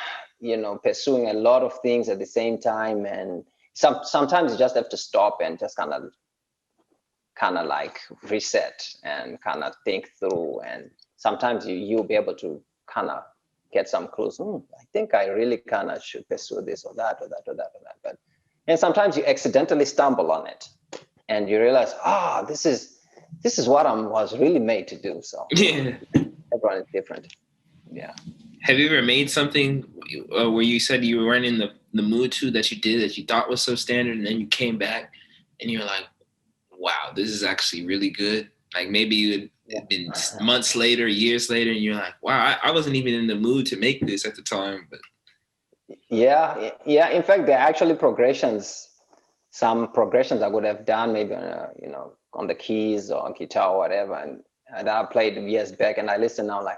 pursuing a lot of things at the same time. And sometimes you just have to stop and just kind of like reset and kind of think through. And sometimes you'll be able to kind of get some clues. I think I really kind of should pursue this or that or that or that or that. And sometimes you accidentally stumble on it and you realize, this is what I was really made to do. So everyone is different. Yeah. Have you ever made something where you said you weren't in the mood to, that you thought was so standard, and then you came back and you're like, wow, this is actually really good? Like maybe it had been months later, years later, and you're like, wow, I wasn't even in the mood to make this at the time. But yeah. In fact, there are actually some progressions I would have done maybe on the keys or on guitar or whatever, and I played years back, and I listen now like,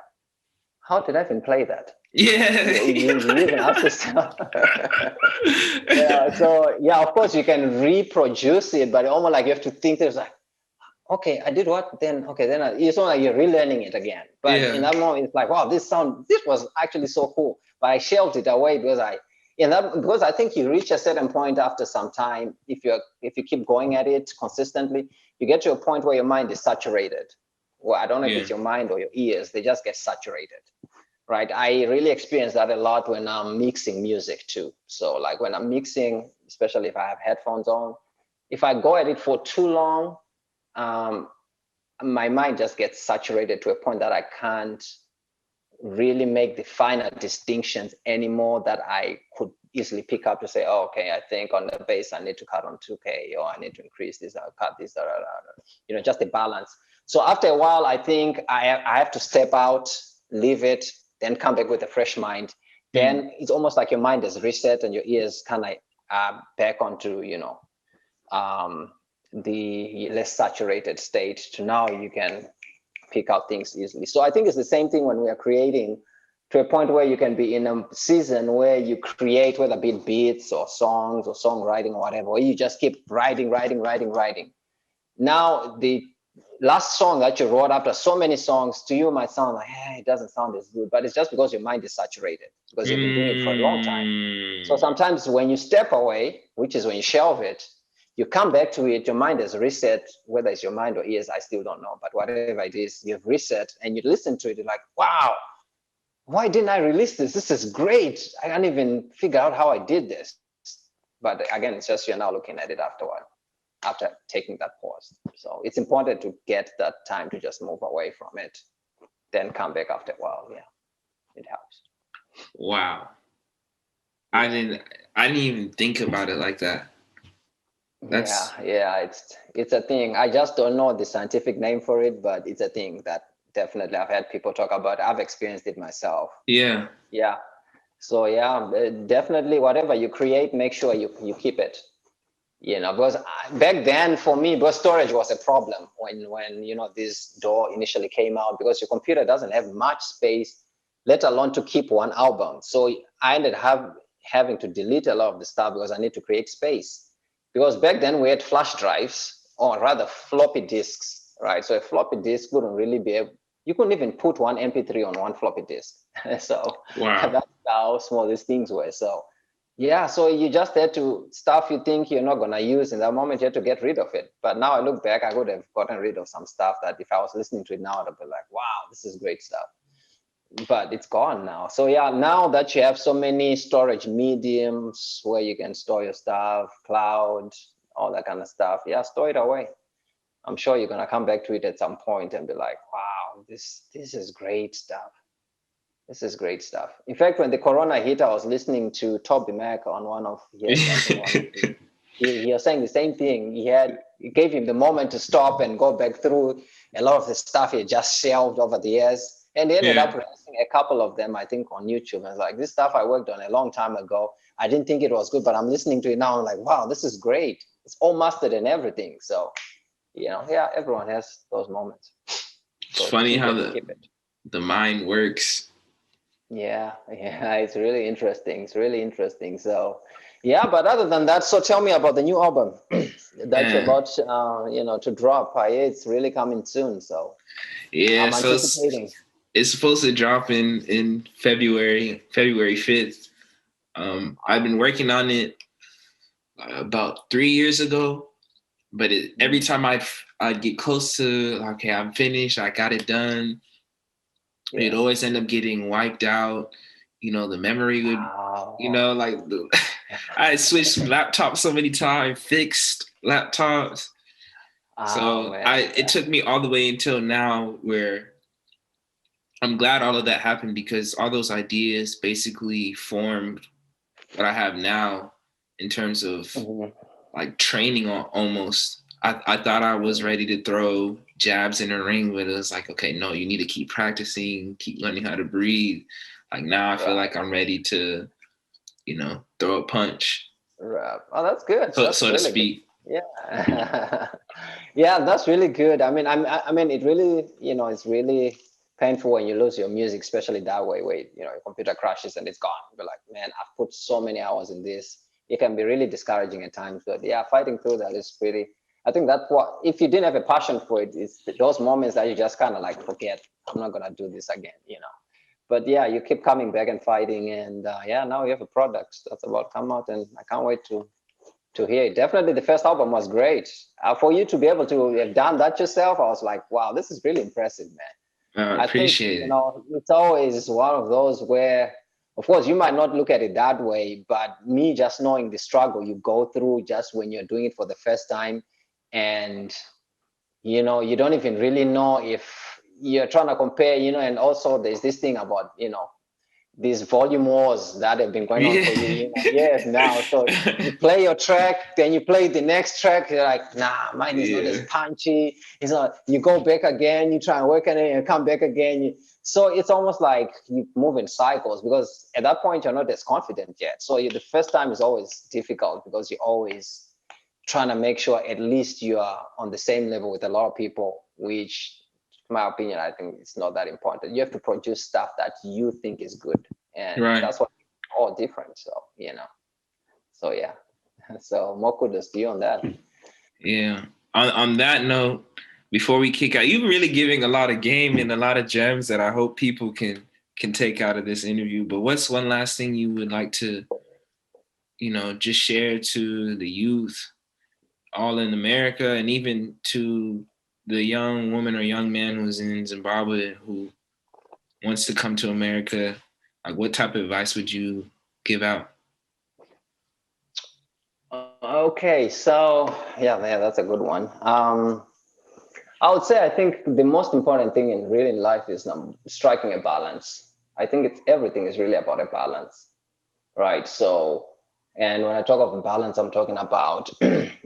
how did I even play that? Yeah. You even ask yourself. So of course you can reproduce it, but almost like you have to think, there's like, okay, I did what? Then it's not like you're relearning it again. But in that moment, it's like, wow, this was actually so cool. But I shelved it away because I think you reach a certain point after some time. If you keep going at it consistently, you get to a point where your mind is saturated. Well, I don't know if it's your mind or your ears, they just get saturated. Right. I really experience that a lot when I'm mixing music too. So like when I'm mixing, especially if I have headphones on, if I go at it for too long, my mind just gets saturated to a point that I can't really make the finer distinctions anymore that I could easily pick up to say, oh, okay, I think on the bass I need to cut on 2K, or I need to increase this, I'll cut this, just the balance. So after a while, I think I have to step out, leave it, then come back with a fresh mind. Then it's almost like your mind is reset and your ears kind of back onto, the less saturated state to now you can pick out things easily. So I think it's the same thing when we are creating, to a point where you can be in a season where you create, whether it be beats or songs or songwriting or whatever, where you just keep writing. Now the last song that you wrote after so many songs to you might sound like, hey, it doesn't sound as good, but it's just because your mind is saturated, because you've been doing it for a long time. So sometimes when you step away, which is when you shelve it, you come back to it, your mind is reset, whether it's your mind or ears, I still don't know, but whatever it is, you've reset and you listen to it, you're like, wow, why didn't I release this? This is great. I can't even figure out how I did this. But again, it's just you're now looking at it afterward, after taking that pause. So it's important to get that time to just move away from it, then come back after a while. Yeah, it helps. Wow. I didn't even think about it like that. Yeah, it's a thing. I just don't know the scientific name for it, but it's a thing that Definitely. I've had people talk about it. I've experienced it myself. Yeah. Yeah. So yeah, definitely whatever you create, make sure you keep it. Because back then for me, because storage was a problem when this DAW initially came out, because your computer doesn't have much space, let alone to keep one album. So I ended up having to delete a lot of the stuff because I need to create space. Because back then we had flash drives, or rather floppy disks, right? So a floppy disk wouldn't really be able, you couldn't even put one MP3 on one floppy disk. So Wow. that's how small these things were. So yeah, so you just had to, stuff you think you're not going to use in that moment, you had to get rid of it. But now I look back, I would have gotten rid of some stuff that if I was listening to it now, I'd be like, wow, this is great stuff. But it's gone now. So yeah, now that you have so many storage mediums where you can store your stuff, cloud, all that kind of stuff, yeah, store it away. I'm sure you're going to come back to it at some point and be like, wow, this is great stuff. This is great stuff. In fact, when the corona hit, I was listening to Toby Mac on one of he was saying the same thing. It gave him the moment to stop and go back through a lot of the stuff he had just shelved over the years. And he ended up releasing a couple of them, I think, on YouTube. And it's like, this stuff I worked on a long time ago. I didn't think it was good, but I'm listening to it now. I'm like, wow, this is great. It's all mastered and everything. So, yeah, everyone has those moments. It's funny how the mind works. Yeah, it's really interesting. It's really interesting. So, yeah, but other than that, so tell me about the new album that you're about, to drop. It's really coming soon. So, yeah, I'm anticipating. It's supposed to drop in February 5th. I've been working on it about 3 years ago, but every time I'd get close to, okay, I'm finished, I got it done, it'd always end up getting wiped out. The memory would, I switched laptops so many times, fixed laptops. So it took me all the way until now, where I'm glad all of that happened, because all those ideas basically formed what I have now in terms of like training almost. I thought I was ready to throw jabs in the ring, but it was like, okay, no, you need to keep practicing, keep learning how to breathe. Like now I feel like I'm ready to, throw a punch. Right. Oh, that's good. So, that's so really to speak. Good. Yeah. Yeah, that's really good. I mean, it really, it's really painful when you lose your music, especially that way, where, your computer crashes and it's gone. You're like, man, I've put so many hours in this. It can be really discouraging at times, but yeah, fighting through that is pretty, I think that's what, if you didn't have a passion for it, it's those moments that you just kind of like forget, I'm not going to do this again, But yeah, you keep coming back and fighting, and now you have a product that's about to come out, and I can't wait to hear it. Definitely the first album was great. For you to be able to have done that yourself, I was like, wow, this is really impressive, man. I appreciate it. It's always one of those where, of course, you might not look at it that way, but me just knowing the struggle you go through just when you're doing it for the first time, and you don't even really know if you're trying to compare, and also there's this thing about, these volume wars that have been going on for years now. So you play your track, then you play the next track, you're like, nah, mine is not as punchy. It's not, you go back again, you try and work on it and come back again. So it's almost like you move in cycles, because at that point you're not as confident yet. So the first time is always difficult, because you're always trying to make sure at least you are on the same level with a lot of people, which, in my opinion, I think it's not that important. You have to produce stuff that you think is good, and that's what all different. So so yeah, so more kudos to you on that. Yeah. On that note, before we kick out, you're really giving a lot of game and a lot of gems that I hope people can take out of this interview. But what's one last thing you would like to, just share to the youth, all in America, and even to the young woman or young man who's in Zimbabwe who wants to come to America? Like, what type of advice would you give out? Okay, so yeah, that's a good one. I would say I think the most important thing in really life is striking a balance. I think everything is really about a balance, right? So, and when I talk of a balance, I'm talking about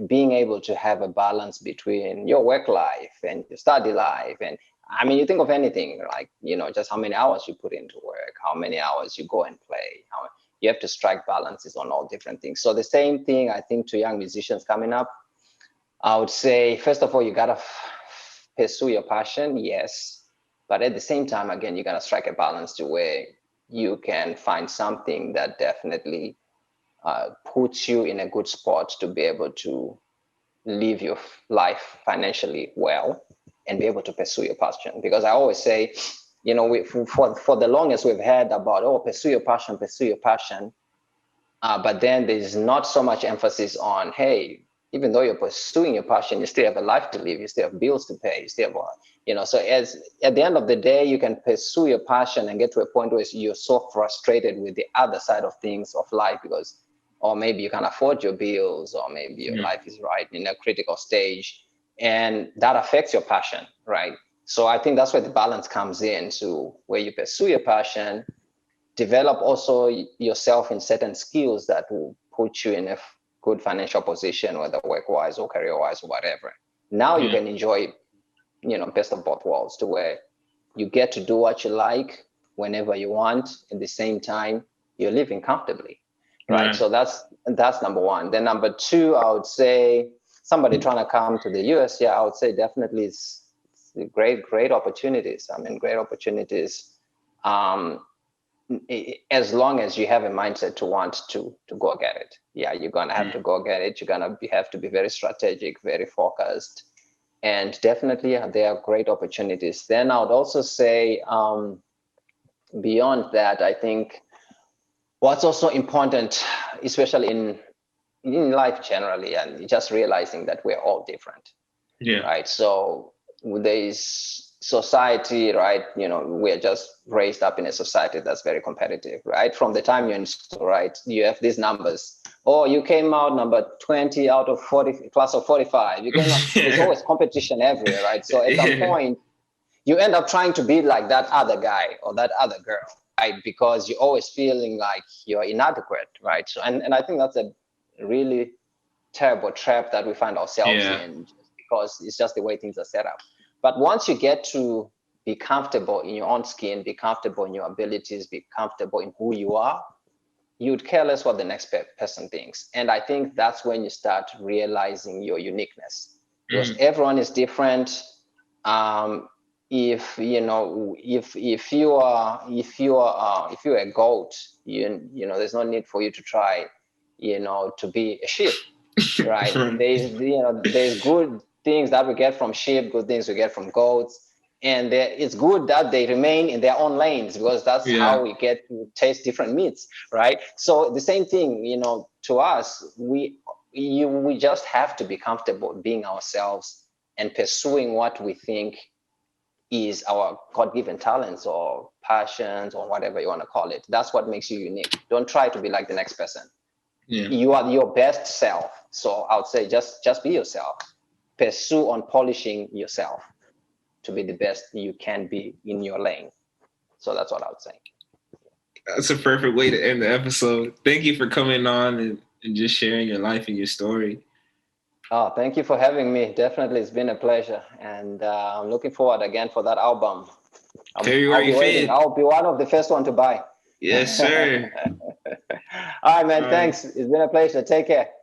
being able to have a balance between your work life and your study life. And I mean, you think of anything, like, just how many hours you put into work, how many hours you go and play, how you have to strike balances on all different things. So the same thing, I think, to young musicians coming up, I would say, first of all, you gotta pursue your passion, yes, but at the same time, again, you gotta strike a balance to where you can find something that definitely puts you in a good spot to be able to live your life financially well and be able to pursue your passion. Because I always say, for the longest we've heard about, pursue your passion, but then there's not so much emphasis on, hey, even though you're pursuing your passion, you still have a life to live, you still have bills to pay, you still have, so as at the end of the day, you can pursue your passion and get to a point where you're so frustrated with the other side of things of life because, or maybe you can't afford your bills, or maybe your life is right in a critical stage, and that affects your passion, right? So I think that's where the balance comes in, to where you pursue your passion, develop also yourself in certain skills that will put you in a good financial position, whether work-wise or career-wise or whatever. Now you can enjoy, best of both worlds, to where you get to do what you like whenever you want. At the same time, you're living comfortably, right? So that's number one. Then number two, I would say, somebody trying to come to the US, I would say definitely it's great opportunities. I mean, great opportunities. As long as you have a mindset to want to go get it. You're gonna have to go get it. You're gonna have to be very strategic, very focused, and definitely there are great opportunities. Then I would also say, beyond that, I think what's also important, especially in life generally, and just realizing that we're all different, right? So there is society, right? We're just raised up in a society that's very competitive, right? From the time you're in school, right, you have these numbers. Oh, you came out number 20 out of 40, class of 45. You came out, there's always competition everywhere, right? So at some point, you end up trying to be like that other guy or that other girl, right? Because you're always feeling like you're inadequate, right? So, and I think that's a really terrible trap that we find ourselves in, because it's just the way things are set up. But once you get to be comfortable in your own skin, be comfortable in your abilities, be comfortable in who you are, you'd care less what the next person thinks. And I think that's when you start realizing your uniqueness, because everyone is different. If you're a goat, there's no need for you to try, to be a sheep, right? There's good things that we get from sheep, good things we get from goats, and it's good that they remain in their own lanes, because that's how we get to taste different meats, right? So the same thing, to us, we just have to be comfortable being ourselves and pursuing what we think is our God-given talents or passions or whatever you want to call it. That's what makes you unique. Don't try to be like the next person. You are your best self. So I would say just be yourself. Pursue on polishing yourself to be the best you can be in your lane. So that's what I would say. That's a perfect way to end the episode. Thank you for coming on and just sharing your life and your story. Oh, thank you for having me. Definitely, it's been a pleasure. And I'm looking forward again for that album. I'll be waiting. I'll be one of the first one to buy. Yes, sir. All right, man. Thanks. It's been a pleasure. Take care.